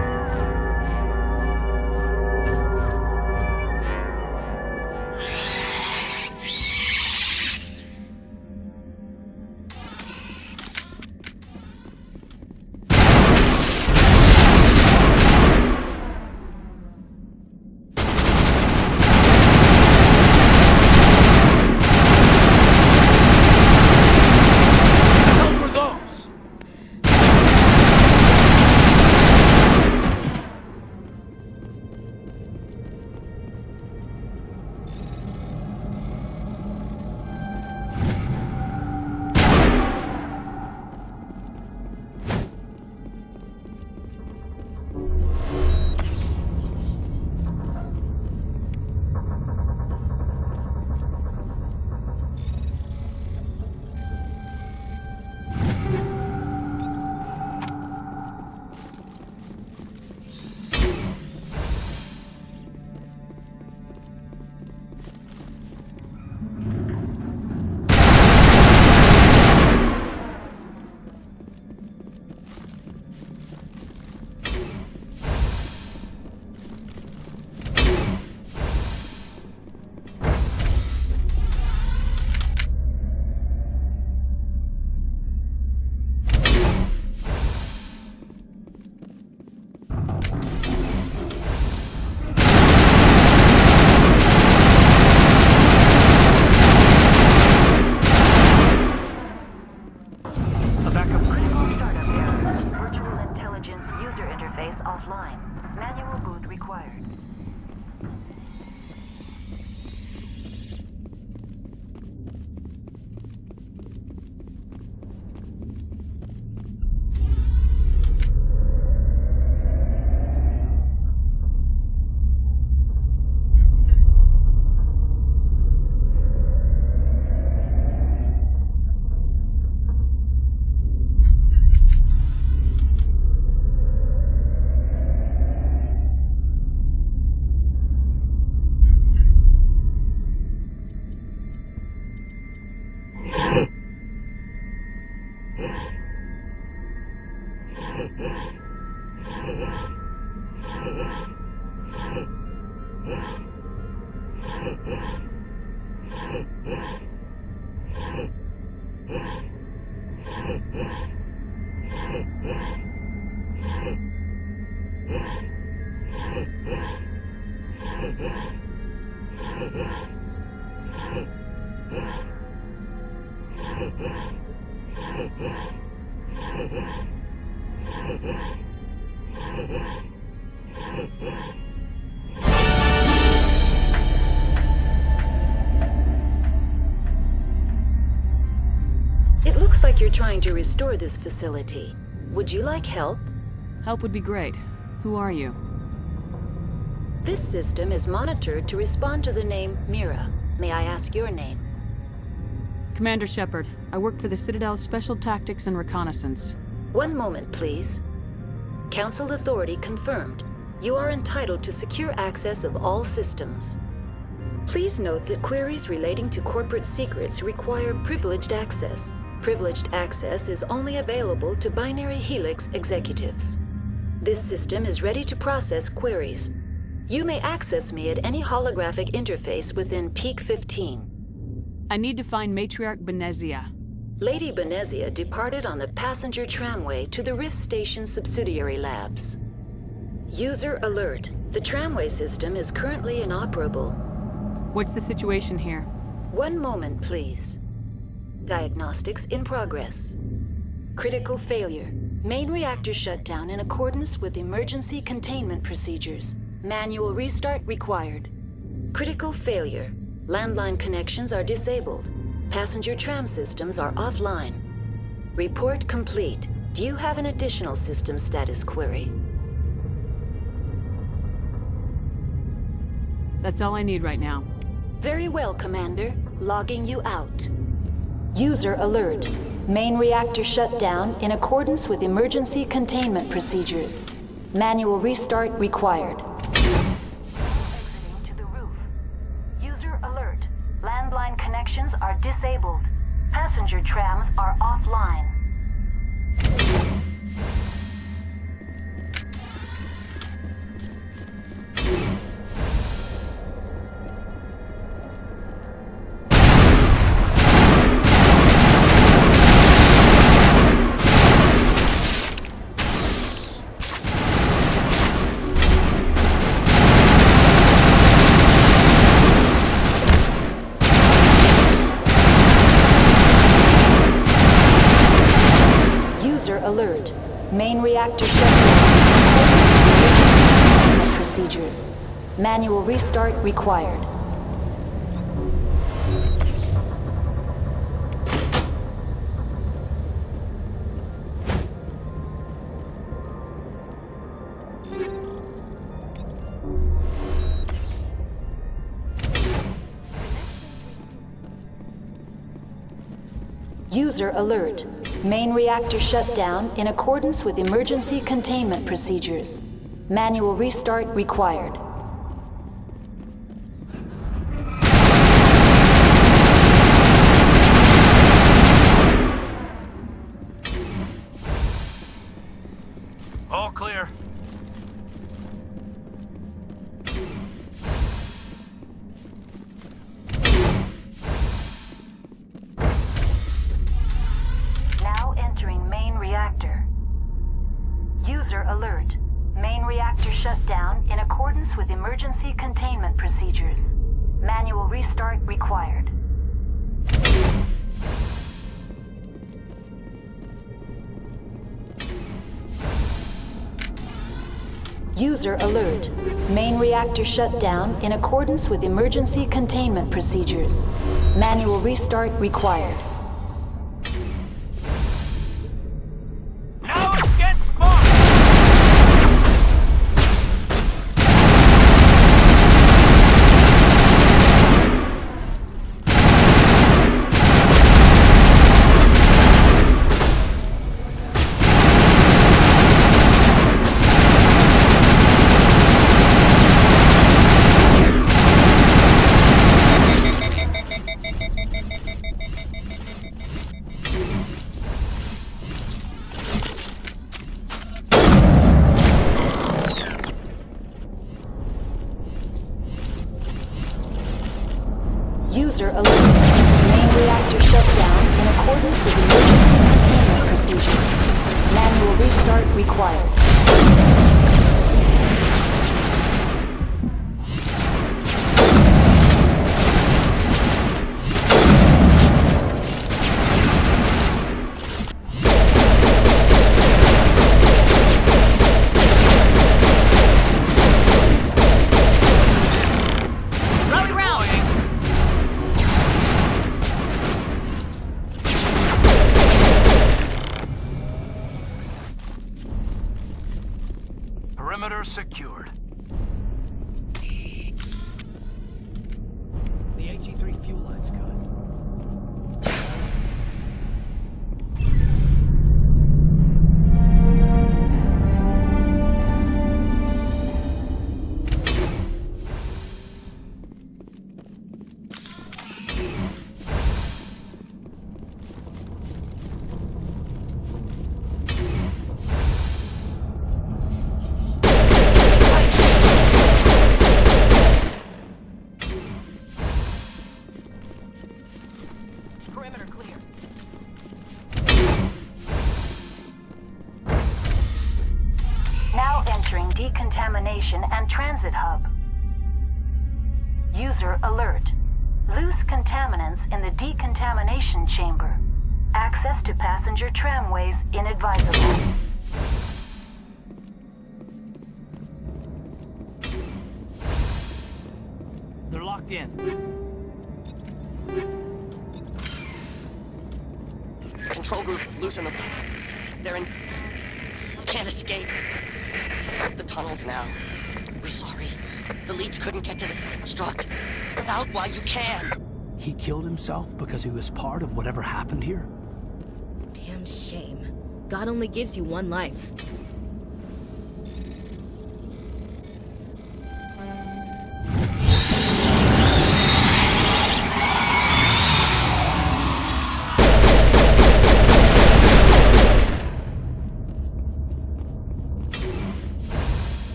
Speaker 2: It looks like you're trying to restore this facility. Would you like help?
Speaker 18: Help would be great. Who are you?
Speaker 2: This system is monitored to respond to the name Mira. May I ask your name?
Speaker 18: Commander Shepard. I work for the Citadel's Special Tactics and Reconnaissance.
Speaker 2: One moment, please. Council authority confirmed. You are entitled to secure access of all systems. Please note that queries relating to corporate secrets require privileged access. Privileged access is only available to binary Helix executives. This system is ready to process queries. You may access me at any holographic interface within Peak 15.
Speaker 18: I need to find Matriarch Benezia.
Speaker 2: Lady Benezia departed on the passenger tramway to the Rift Station subsidiary labs. User alert. The tramway system is currently inoperable.
Speaker 18: What's the situation here?
Speaker 2: One moment, please. Diagnostics in progress. Critical failure. Main reactor shut down in accordance with emergency containment procedures. Manual restart required. Critical failure. Landline connections are disabled. Passenger tram systems are offline. Report complete. Do you have an additional system status query?
Speaker 18: That's all I need right now.
Speaker 2: Very well, Commander. Logging you out. User alert. Main reactor shut down in accordance with emergency containment procedures. Manual restart required. Exiting to the roof. User alert. Landline connections are disabled. Passenger trams are offline. Alert. Main reactor shut down. Procedures. Manual restart required. User alert. Main reactor shut down in accordance with emergency containment procedures. Manual restart required.
Speaker 21: All clear.
Speaker 2: Alert. Main reactor shut down in accordance with emergency containment procedures. Manual restart required. User alert. Main reactor shut down in accordance with emergency containment procedures. Manual restart required. User alert. Main reactor shut down in accordance with emergency containment procedures. Manual restart required.
Speaker 21: Secured.
Speaker 3: The HE3 fuel line's cut.
Speaker 8: decontamination and transit hub. User alert. Loose contaminants in the decontamination chamber. Access to passenger tramways inadvisable.
Speaker 3: They're locked in.
Speaker 9: Control group, loosen them. They're in... Can't escape. The tunnels now. We're sorry. The leads couldn't get to the struck. Get out while you can.
Speaker 3: He killed himself because he was part of whatever happened here?
Speaker 6: Damn shame. God only gives you one life.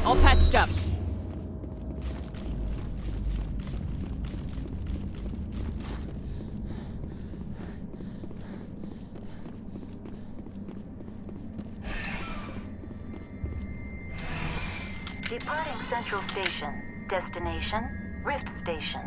Speaker 18: All patched up.
Speaker 8: Departing Central Station. Destination, Rift Station.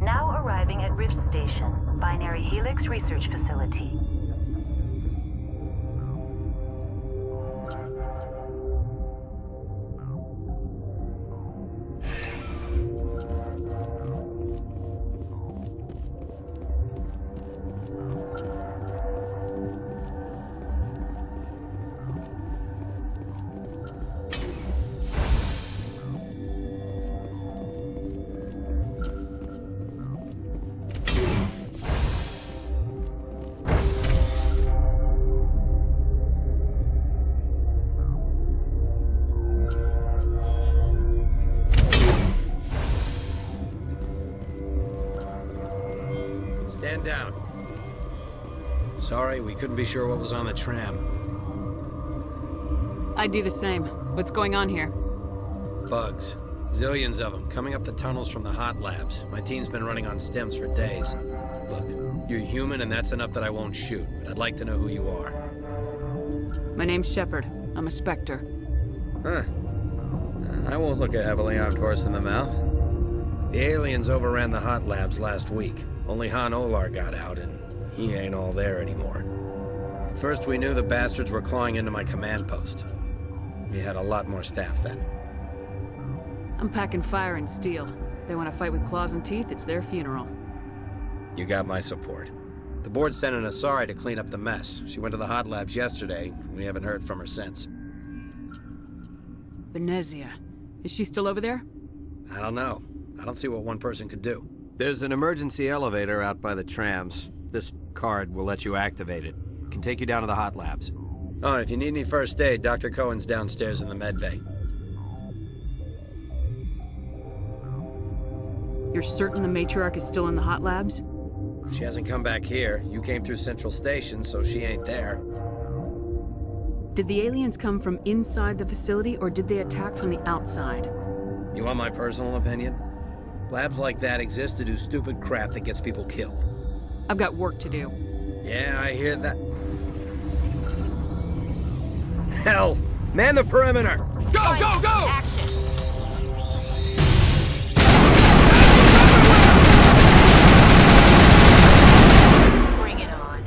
Speaker 8: Now arriving at Rift Station, Binary Helix Research Facility.
Speaker 23: Stand down. Sorry, we couldn't be sure what was on the tram.
Speaker 18: I'd do the same. What's going on here?
Speaker 23: Bugs. Zillions of them, coming up the tunnels from the hot labs. My team's been running on stems for days. Look, you're human and that's enough that I won't shoot, but I'd like to know who you are.
Speaker 18: My name's Shepard. I'm a Spectre.
Speaker 23: Huh. I won't look a heavily armed horse in the mouth. The aliens overran the hot labs last week. Only Han Olar got out, and he ain't all there anymore. First we knew the bastards were clawing into my command post. We had a lot more staff then.
Speaker 18: I'm packing fire and steel. They want to fight with claws and teeth, it's their funeral.
Speaker 23: You got my support. The board sent an Asari to clean up the mess. She went to the hot labs yesterday. We haven't heard from her since.
Speaker 18: Venezia. Is she still over there?
Speaker 23: I don't know. I don't see what one person could do.
Speaker 24: There's an emergency elevator out by the trams. This card will let you activate it. It can take you down to the hot labs.
Speaker 23: Oh, and if you need any first aid, Dr. Cohen's downstairs in the med bay.
Speaker 18: You're certain the Matriarch is still in the hot labs?
Speaker 23: She hasn't come back here. You came through Central Station, so she ain't there.
Speaker 18: Did the aliens come from inside the facility, or did they attack from the outside?
Speaker 23: You want my personal opinion? Labs like that exist to do stupid crap that gets people killed.
Speaker 18: I've got work to do.
Speaker 23: Yeah, I hear that. Hell! Man the perimeter!
Speaker 9: Go, go, go! Action! Bring it on.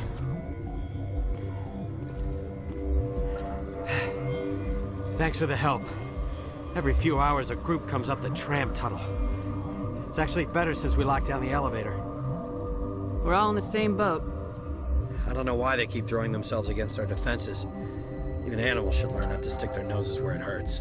Speaker 25: Thanks for the help. Every few hours, a group comes up the tram tunnel. It's actually better since we locked down the elevator.
Speaker 18: We're all in the same boat.
Speaker 23: I don't know why they keep throwing themselves against our defenses. Even animals should learn not to stick their noses where it hurts.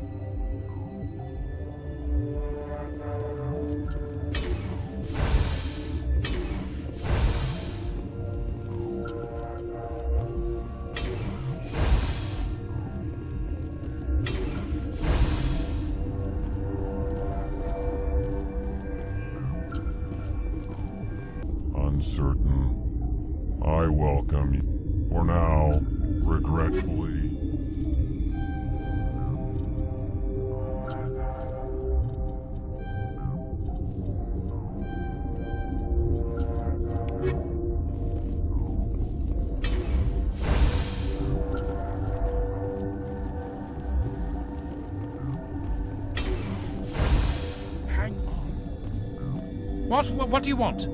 Speaker 7: uncertain. I welcome you. For now, regretfully.
Speaker 10: What do you want?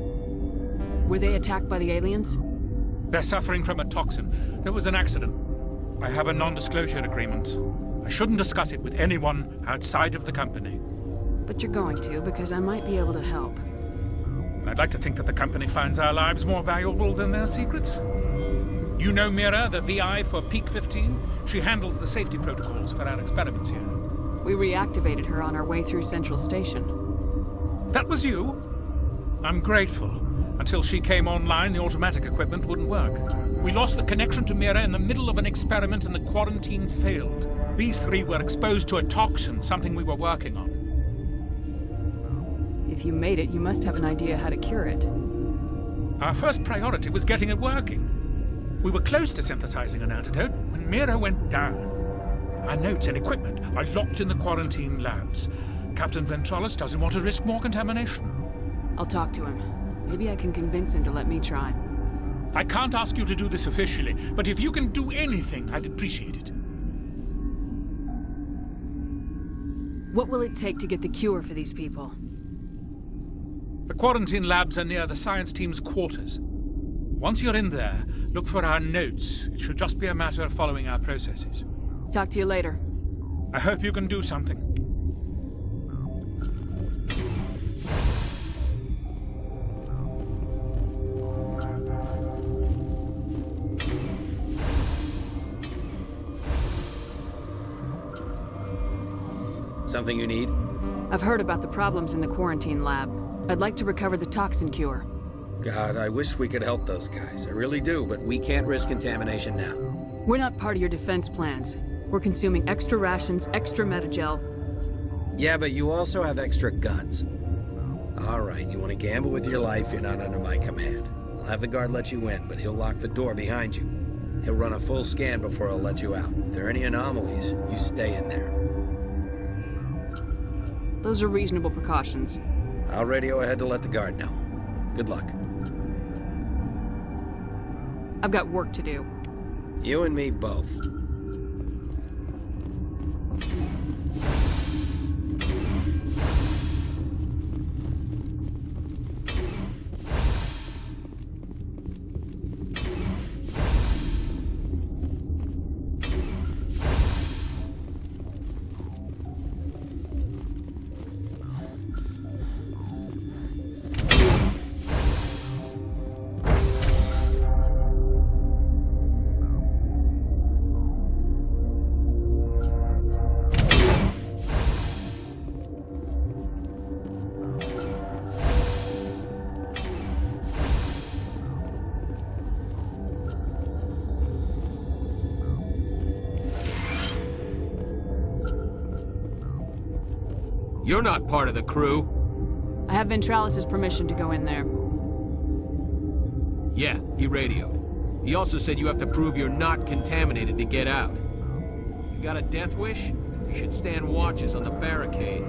Speaker 18: Were they attacked by the aliens?
Speaker 10: They're suffering from a toxin. There was an accident. I have a non-disclosure agreement. I shouldn't discuss it with anyone outside of the company.
Speaker 18: But you're going to, because I might be able to help.
Speaker 10: I'd like to think that the company finds our lives more valuable than their secrets. You know Mira, the VI for Peak 15? She handles the safety protocols for our experiments here.
Speaker 18: We reactivated her on our way through Central Station.
Speaker 10: That was you? I'm grateful. Until she came online, the automatic equipment wouldn't work. We lost the connection to Mira in the middle of an experiment and the quarantine failed. These three were exposed to a toxin, something we were working on.
Speaker 18: If you made it, you must have an idea how to cure it.
Speaker 10: Our first priority was getting it working. We were close to synthesizing an antidote when Mira went down. Our notes and equipment are locked in the quarantine labs. Captain Ventralis doesn't want to risk more contamination.
Speaker 18: I'll talk to him. Maybe I can convince him to let me try.
Speaker 10: I can't ask you to do this officially, but if you can do anything, I'd appreciate it.
Speaker 18: What will it take to get the cure for these people?
Speaker 10: The quarantine labs are near the science team's quarters. Once you're in there, look for our notes. It should just be a matter of following our processes.
Speaker 18: Talk to you later.
Speaker 10: I hope you can do something.
Speaker 23: Something you need?
Speaker 18: I've heard about the problems in the quarantine lab. I'd like to recover the toxin cure.
Speaker 23: God, I wish we could help those guys. I really do, but we can't risk contamination now.
Speaker 18: We're not part of your defense plans. We're consuming extra rations, extra metagel.
Speaker 23: Yeah, but you also have extra guns. All right, you want to gamble with your life, you're not under my command. I'll have the guard let you in, but he'll lock the door behind you. He'll run a full scan before he'll let you out. If there are any anomalies, you stay in there.
Speaker 18: Those are reasonable precautions.
Speaker 23: I'll radio ahead to let the guard know. Good luck.
Speaker 18: I've got work to do.
Speaker 23: You and me both.
Speaker 11: You're not part of the crew.
Speaker 18: I have Ventralis' permission to go in there.
Speaker 11: Yeah, he radioed. He also said you have to prove you're not contaminated to get out. You got a death wish? You should stand watches on the barricade.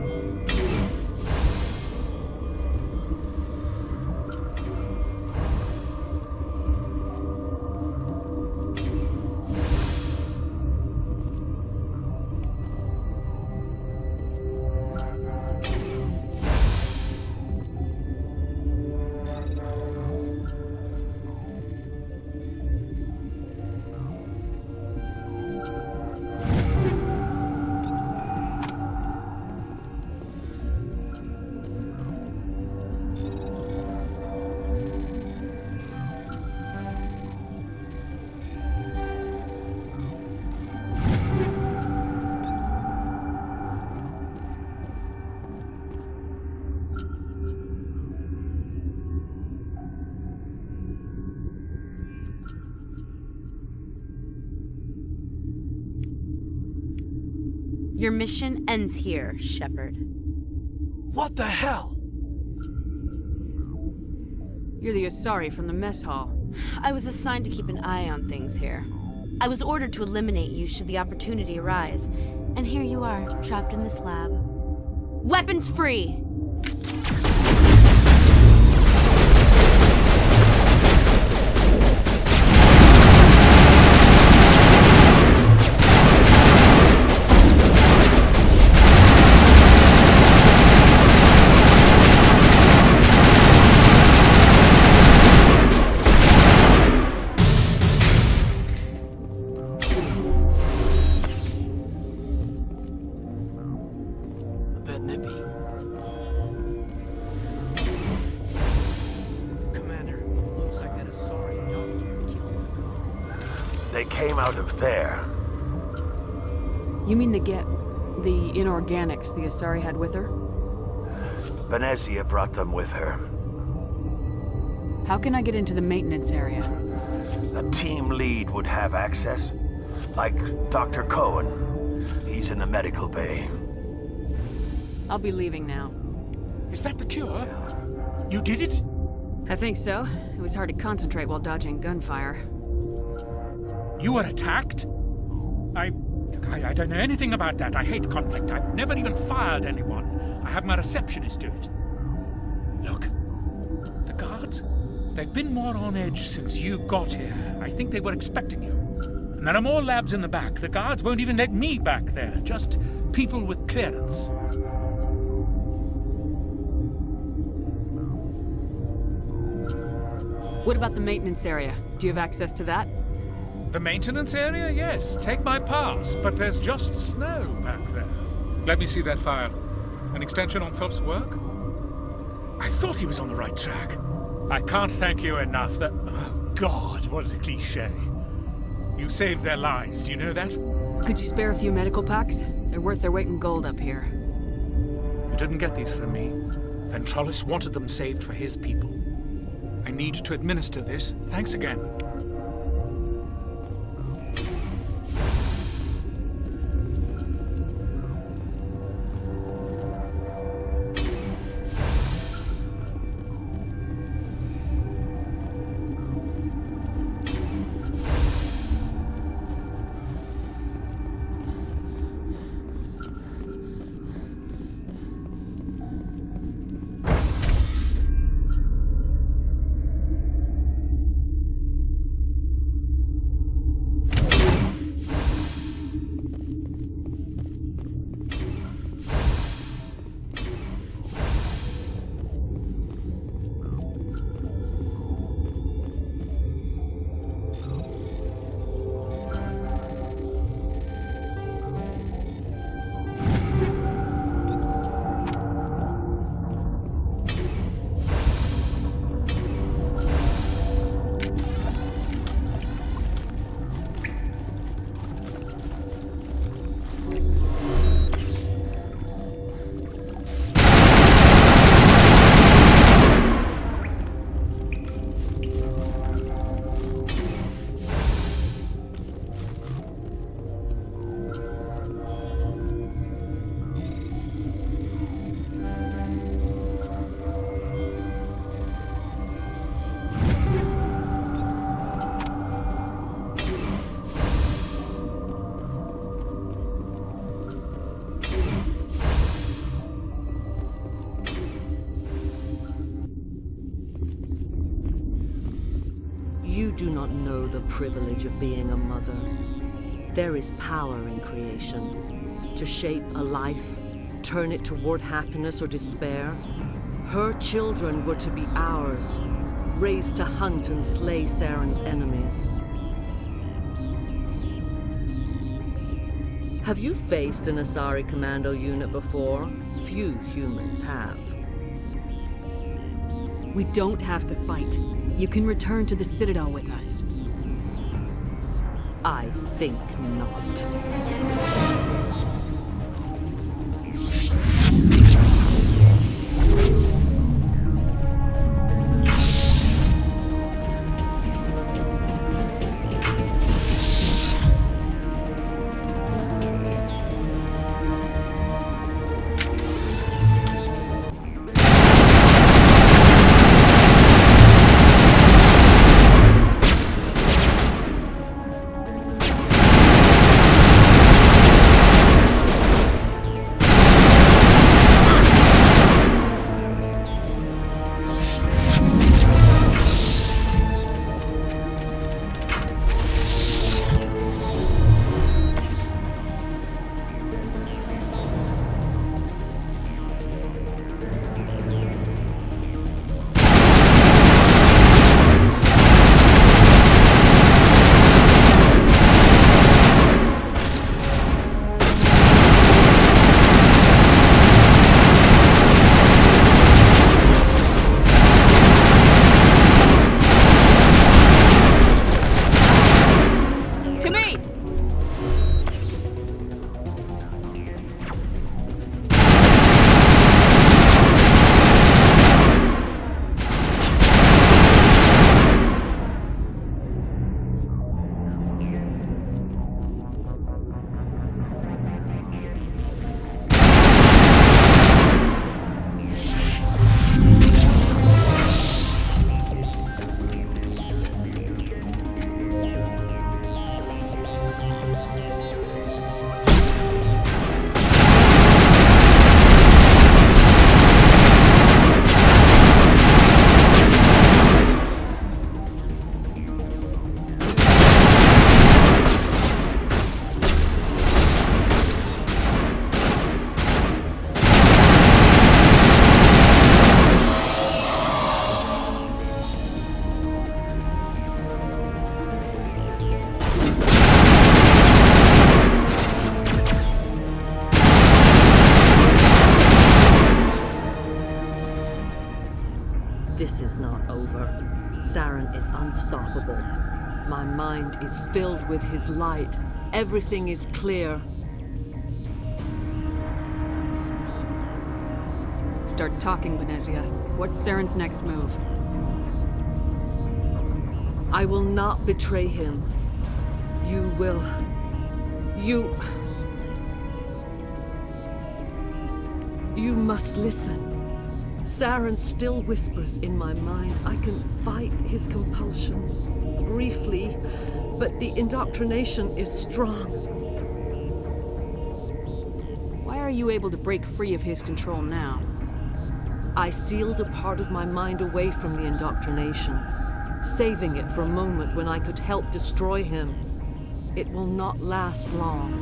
Speaker 5: Your mission ends here, Shepard.
Speaker 3: What the hell?
Speaker 18: You're the Asari from the mess hall.
Speaker 5: I was assigned to keep an eye on things here. I was ordered to eliminate you should the opportunity arise. And here you are, trapped in this lab. Weapons free!
Speaker 21: They came out of there.
Speaker 18: You mean the inorganics the Asari had with her?
Speaker 21: Venezia brought them with her.
Speaker 18: How can I get into the maintenance area?
Speaker 21: A team lead would have access. Like Dr. Cohen. He's in the medical bay.
Speaker 18: I'll be leaving now.
Speaker 10: Is that the cure? You did it?
Speaker 18: I think so. It was hard to concentrate while dodging gunfire.
Speaker 10: You were attacked? I don't know anything about that. I hate conflict. I've never even fired anyone. I have my receptionist do it. Look, the guards, they've been more on edge since you got here. I think they were expecting you. And there are more labs in the back. The guards won't even let me back there. Just people with clearance.
Speaker 18: What about the maintenance area? Do you have access to that?
Speaker 10: The maintenance area? Yes. Take my pass. But there's just snow back there. Let me see that file. An extension on Phelps' work? I thought he was on the right track. I can't thank you enough that... Oh, God, what a cliché. You saved their lives, do you know that?
Speaker 18: Could you spare a few medical packs? They're worth their weight in gold up here.
Speaker 10: You didn't get these from me. Ventrolis wanted them saved for his people. I need to administer this. Thanks again.
Speaker 1: You do not know the privilege of being a mother. There is power in creation. To shape a life, turn it toward happiness or despair. Her children were to be ours, raised to hunt and slay Saren's enemies. Have you faced an Asari commando unit before? Few humans have.
Speaker 18: We don't have to fight. You can return to the Citadel with us.
Speaker 1: I think not. over. Saren is unstoppable. My mind is filled with his light. Everything is clear.
Speaker 18: Start talking, Venezia. What's Saren's next move?
Speaker 1: I will not betray him. You will. You must listen. Saren still whispers in my mind. I can fight his compulsions briefly, but the indoctrination is strong.
Speaker 18: Why are you able to break free of his control now?
Speaker 1: I sealed a part of my mind away from the indoctrination, saving it for a moment when I could help destroy him. It will not last long.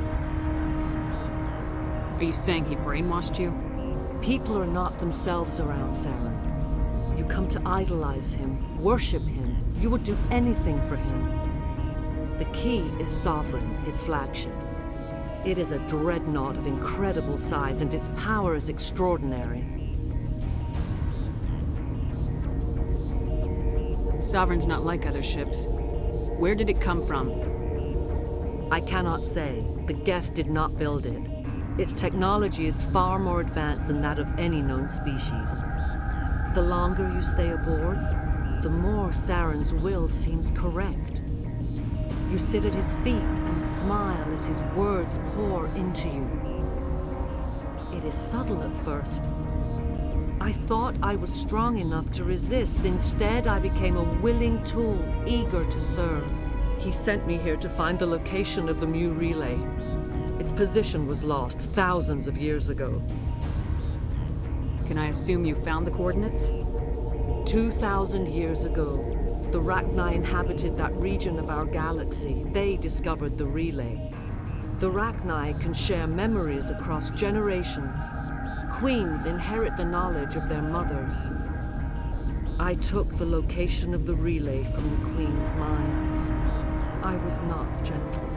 Speaker 18: Are you saying he brainwashed you?
Speaker 1: People are not themselves around Saren. You come to idolize him, worship him. You would do anything for him. The key is Sovereign, his flagship. It is a dreadnought of incredible size, and its power is extraordinary.
Speaker 18: Sovereign's not like other ships. Where did it come from?
Speaker 1: I cannot say. The Geth did not build it. Its technology is far more advanced than that of any known species. The longer you stay aboard, the more Saren's will seems correct. You sit at his feet and smile as his words pour into you. It is subtle at first. I thought I was strong enough to resist. Instead, I became a willing tool, eager to serve. He sent me here to find the location of the Mu relay. Its position was lost thousands of years ago.
Speaker 18: Can I assume you found the coordinates?
Speaker 1: 2,000 years ago, the Rachni inhabited that region of our galaxy. They discovered the relay. The Rachni can share memories across generations. Queens inherit the knowledge of their mothers. I took the location of the relay from the Queen's mind. I was not gentle.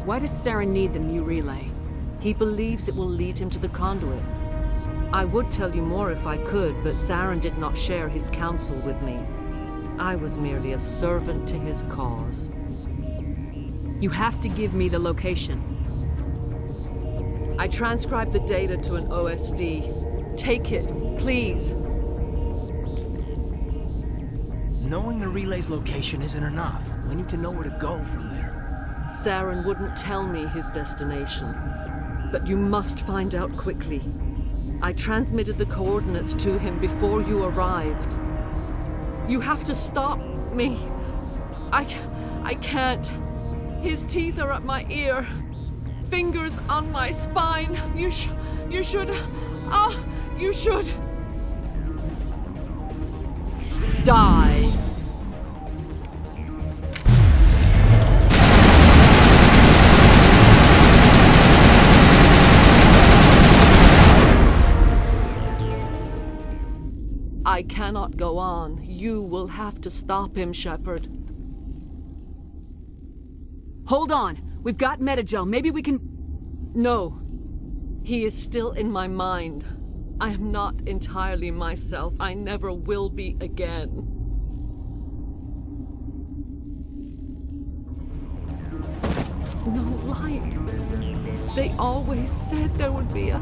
Speaker 18: Why does Saren need the Mu relay?
Speaker 1: He believes it will lead him to the conduit. I would tell you more if I could, but Saren did not share his counsel with me. I was merely a servant to his cause.
Speaker 18: You have to give me the location.
Speaker 1: I transcribed the data to an OSD. Take it, please.
Speaker 3: Knowing the relay's location isn't enough. We need to know where to go from there.
Speaker 1: Saren wouldn't tell me his destination, but you must find out quickly. I transmitted the coordinates to him before you arrived. You have to stop me. I can't. His teeth are at my ear. Fingers on my spine. You should. You should. Die. I cannot go on. You will have to stop him, Shepard.
Speaker 18: Hold on. We've got Metagel. Maybe we can...
Speaker 1: No. He is still in my mind. I am not entirely myself. I never will be again. No light. They always said there would be a...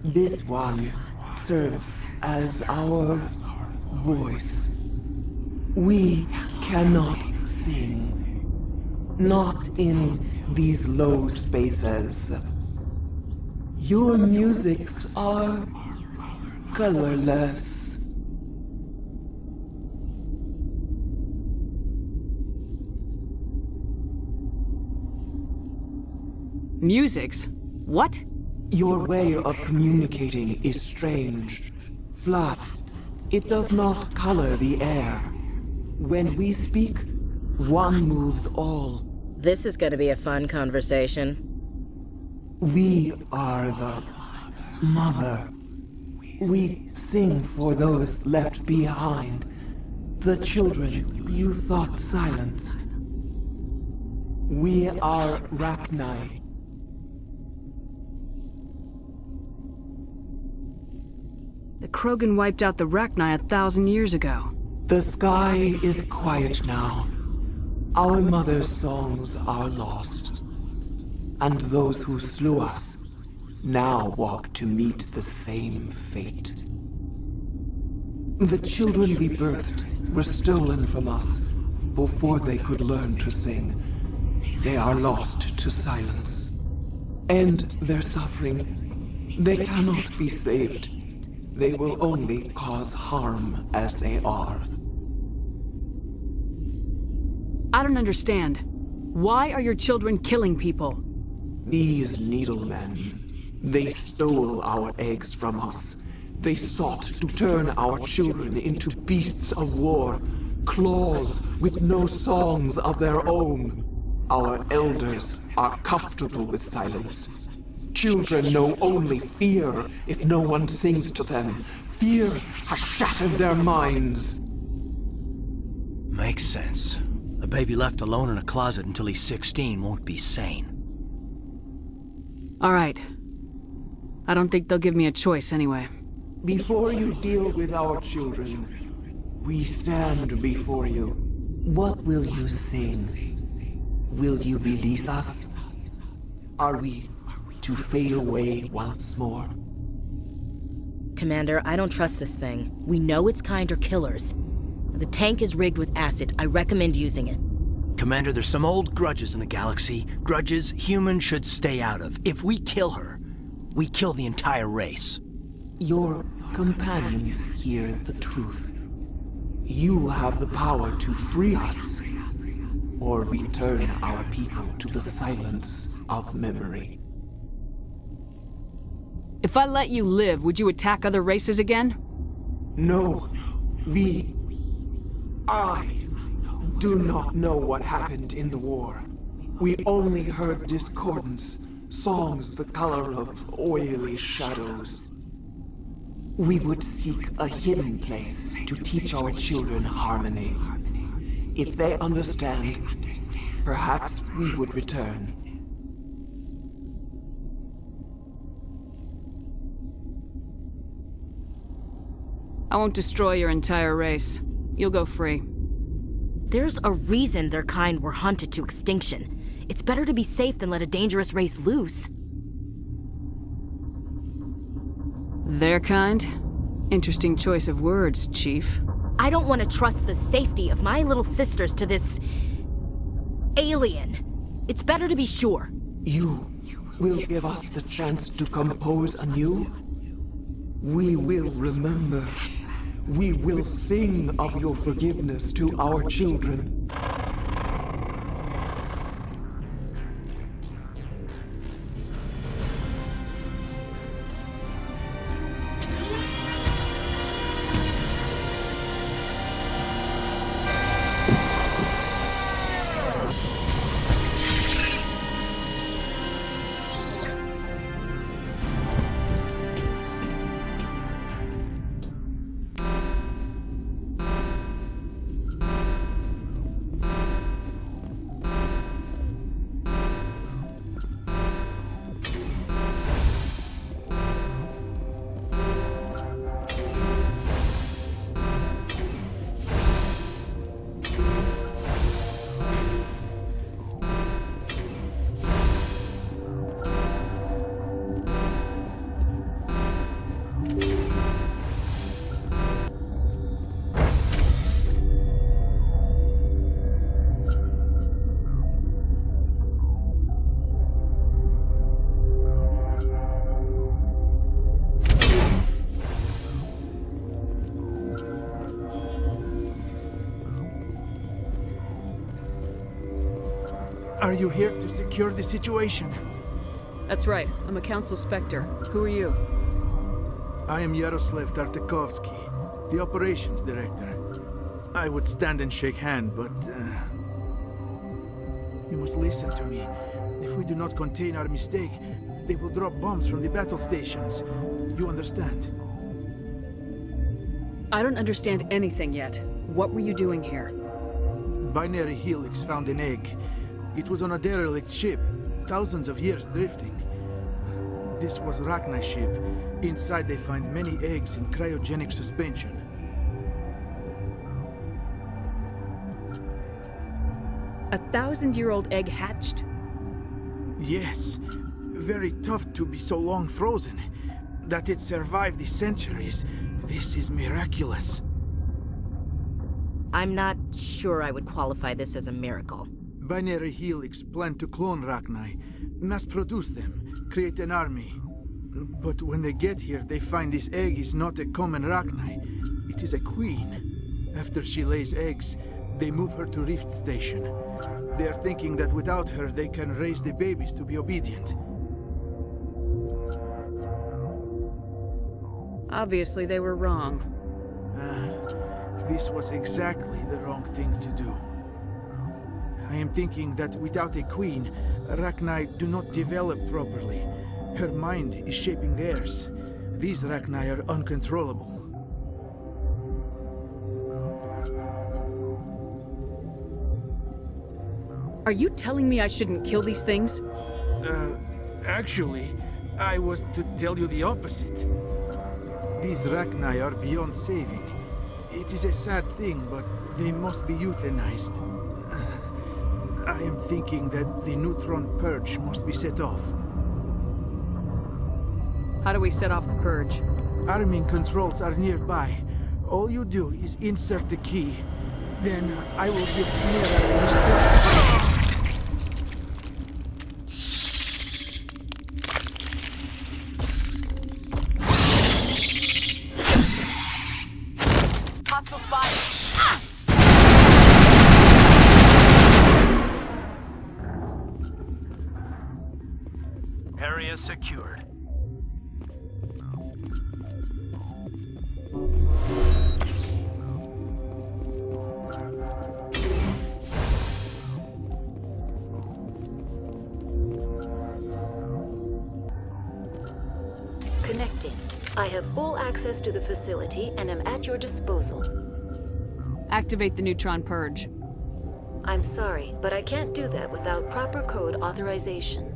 Speaker 12: This one serves as our voice. We cannot sing. Not in these low spaces. Your musics are colorless.
Speaker 18: Musics? What?
Speaker 12: Your way of communicating is strange, flat. It does not color the air. When we speak, one moves all.
Speaker 6: This is gonna be a fun conversation.
Speaker 12: We are the mother. We sing for those left behind, the children you thought silenced. We are Rachni.
Speaker 18: The Krogan wiped out the Rachni 1,000 years ago.
Speaker 12: The sky is quiet now. Our mother's songs are lost. And those who slew us now walk to meet the same fate. The children we birthed were stolen from us before they could learn to sing. They are lost to silence. And their suffering, they cannot be saved. They will only cause harm as they are.
Speaker 18: I don't understand. Why are your children killing people?
Speaker 12: These needlemen, they stole our eggs from us. They sought to turn our children into beasts of war, claws with no songs of their own. Our elders are comfortable with silence. Children know only fear if no one sings to them. Fear has shattered their minds.
Speaker 21: Makes sense. A baby left alone in a closet until he's 16 won't be sane.
Speaker 18: All right. I don't think they'll give me a choice anyway.
Speaker 12: Before you deal with our children, we stand before you. What will you sing? Will you release us? Are we to fade away once more?
Speaker 6: Commander, I don't trust this thing. We know its kind are killers. The tank is rigged with acid. I recommend using it.
Speaker 21: Commander, there's some old grudges in the galaxy. Grudges humans should stay out of. If we kill her, we kill the entire race.
Speaker 12: Your companions hear the truth. You have the power to free us, or return our people to the silence of memory.
Speaker 18: If I let you live, would you attack other races again?
Speaker 12: No. I do not know what happened in the war. We only heard discordance, songs the color of oily shadows. We would seek a hidden place to teach our children harmony. If they understand, perhaps we would return.
Speaker 18: I won't destroy your entire race. You'll go free.
Speaker 6: There's a reason their kind were hunted to extinction. It's better to be safe than let a dangerous race loose.
Speaker 18: Their kind? Interesting choice of words, Chief.
Speaker 6: I don't want to trust the safety of my little sisters to this alien. It's better to be sure.
Speaker 12: You will give us the chance to compose anew? We will remember. We will sing of your forgiveness to our children.
Speaker 14: Are you here to secure the situation?
Speaker 18: That's right. I'm a Council Spectre. Who are you?
Speaker 14: I am Yaroslav Tartakovsky, the operations director. I would stand and shake hand, but you must listen to me. If we do not contain our mistake, they will drop bombs from the battle stations. You understand?
Speaker 18: I don't understand anything yet. What were you doing here?
Speaker 14: Binary Helix found an egg. It was on a derelict ship, thousands of years drifting. This was Rachni's ship. Inside they find many eggs in cryogenic suspension.
Speaker 18: A 1,000-year-old egg hatched?
Speaker 14: Yes. Very tough to be so long frozen. That it survived the centuries. This is miraculous.
Speaker 6: I'm not sure I would qualify this as a miracle.
Speaker 14: Binary Helix planned to clone Rachni, mass-produce them, create an army. But when they get here, they find this egg is not a common Rachni. It is a queen. After she lays eggs, they move her to Rift Station. They are thinking that without her, they can raise the babies to be obedient.
Speaker 18: Obviously, they were wrong.
Speaker 14: This was exactly the wrong thing to do. I am thinking that without a queen, Rachni do not develop properly. Her mind is shaping theirs. These Rachni are uncontrollable.
Speaker 18: Are you telling me I shouldn't kill these things?
Speaker 14: Actually, I was to tell you the opposite. These Rachni are beyond saving. It is a sad thing, but they must be euthanized. I am thinking that the neutron purge must be set off.
Speaker 18: How do we set off the purge?
Speaker 14: Arming controls are nearby. All you do is insert the key. Then I will give Mira a
Speaker 6: Hostile spot!
Speaker 3: Area secured.
Speaker 2: Connecting. I have full access to the facility and am at your disposal.
Speaker 18: Activate the neutron purge.
Speaker 2: I'm sorry, but I can't do that without proper code authorization.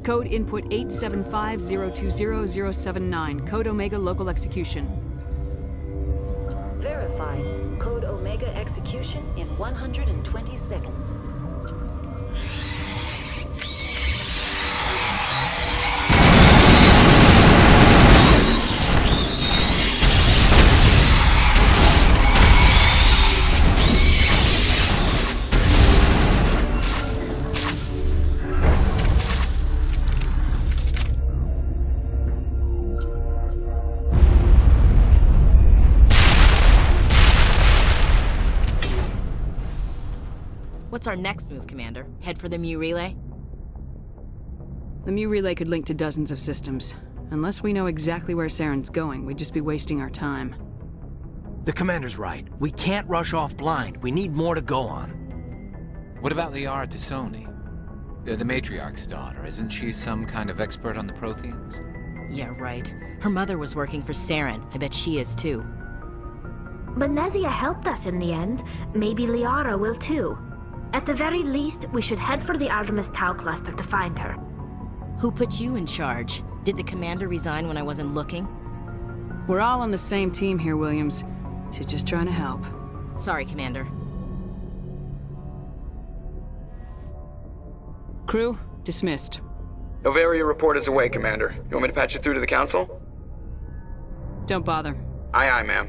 Speaker 18: Code input 875020079. Code Omega local execution.
Speaker 2: Verified. Code Omega execution in 120 seconds.
Speaker 6: What's our next move, Commander? Head for the Mu Relay?
Speaker 18: The Mu Relay could link to dozens of systems. Unless we know exactly where Saren's going, we'd just be wasting our time.
Speaker 3: The Commander's right. We can't rush off blind. We need more to go on.
Speaker 15: What about Liara Tassoni? The Matriarch's daughter. Isn't she some kind of expert on the Protheans?
Speaker 6: Yeah, right. Her mother was working for Saren. I bet she is too.
Speaker 8: Benezia helped us in the end. Maybe Liara will too. At the very least, we should head for the Artemis Tau cluster to find her.
Speaker 6: Who put you in charge? Did the Commander resign when I wasn't looking?
Speaker 18: We're all on the same team here, Williams. She's just trying to help.
Speaker 6: Sorry, Commander.
Speaker 18: Crew, dismissed.
Speaker 16: Novaria report is away, Commander. You want me to patch it through to the Council?
Speaker 18: Don't bother.
Speaker 16: Aye, aye, ma'am.